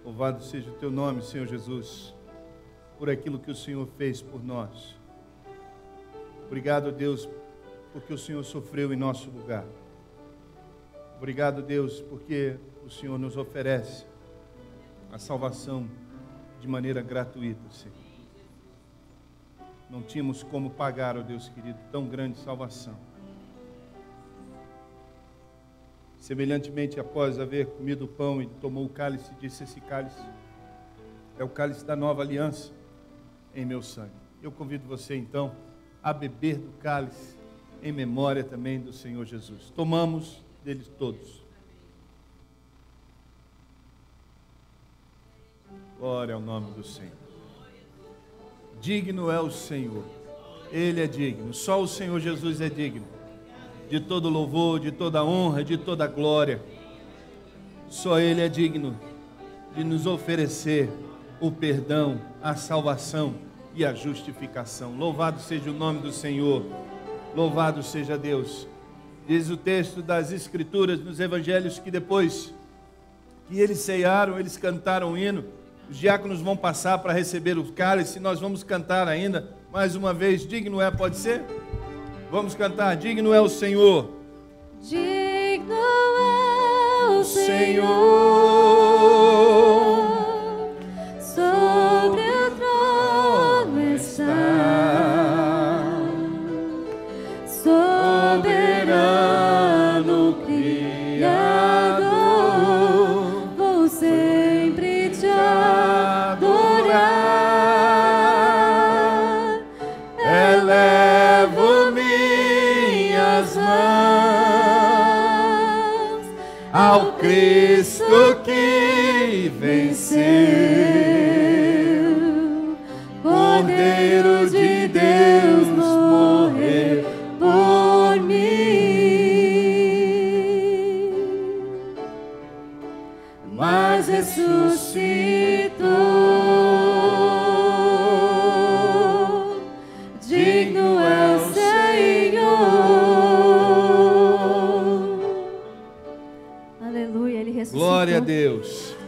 Louvado seja o teu nome, Senhor Jesus, por aquilo que o Senhor fez por nós. Obrigado, Deus, porque o Senhor sofreu em nosso lugar. Obrigado, Deus, porque o Senhor nos oferece a salvação de maneira gratuita, Senhor. Não tínhamos como pagar, ó Deus querido, tão grande salvação. Semelhantemente, após haver comido o pão e tomou o cálice, disse: esse cálice é o cálice da nova aliança em meu sangue. Eu convido você, então, a beber do cálice em memória também do Senhor Jesus. Tomamos deles todos. Glória ao nome do Senhor. Digno é o Senhor. Ele é digno. Só o Senhor Jesus é digno de todo louvor, de toda honra, de toda glória. Só Ele é digno de nos oferecer o perdão, a salvação e a justificação. Louvado seja o nome do Senhor. Louvado seja Deus. Diz o texto das Escrituras nos Evangelhos que depois que eles cearam, eles cantaram um hino. Os diáconos vão passar para receber o cálice. Nós vamos cantar ainda mais uma vez. Digno é, pode ser? Vamos cantar. Digno é o Senhor. Digno é o Senhor, sobre o trono está, soberano Criador, vou sempre te adorar. venceu. Cordeiro de Deus morreu por mim, mas ressuscitou. Digno é o Senhor. Aleluia, Ele ressuscitou. Glória a Deus.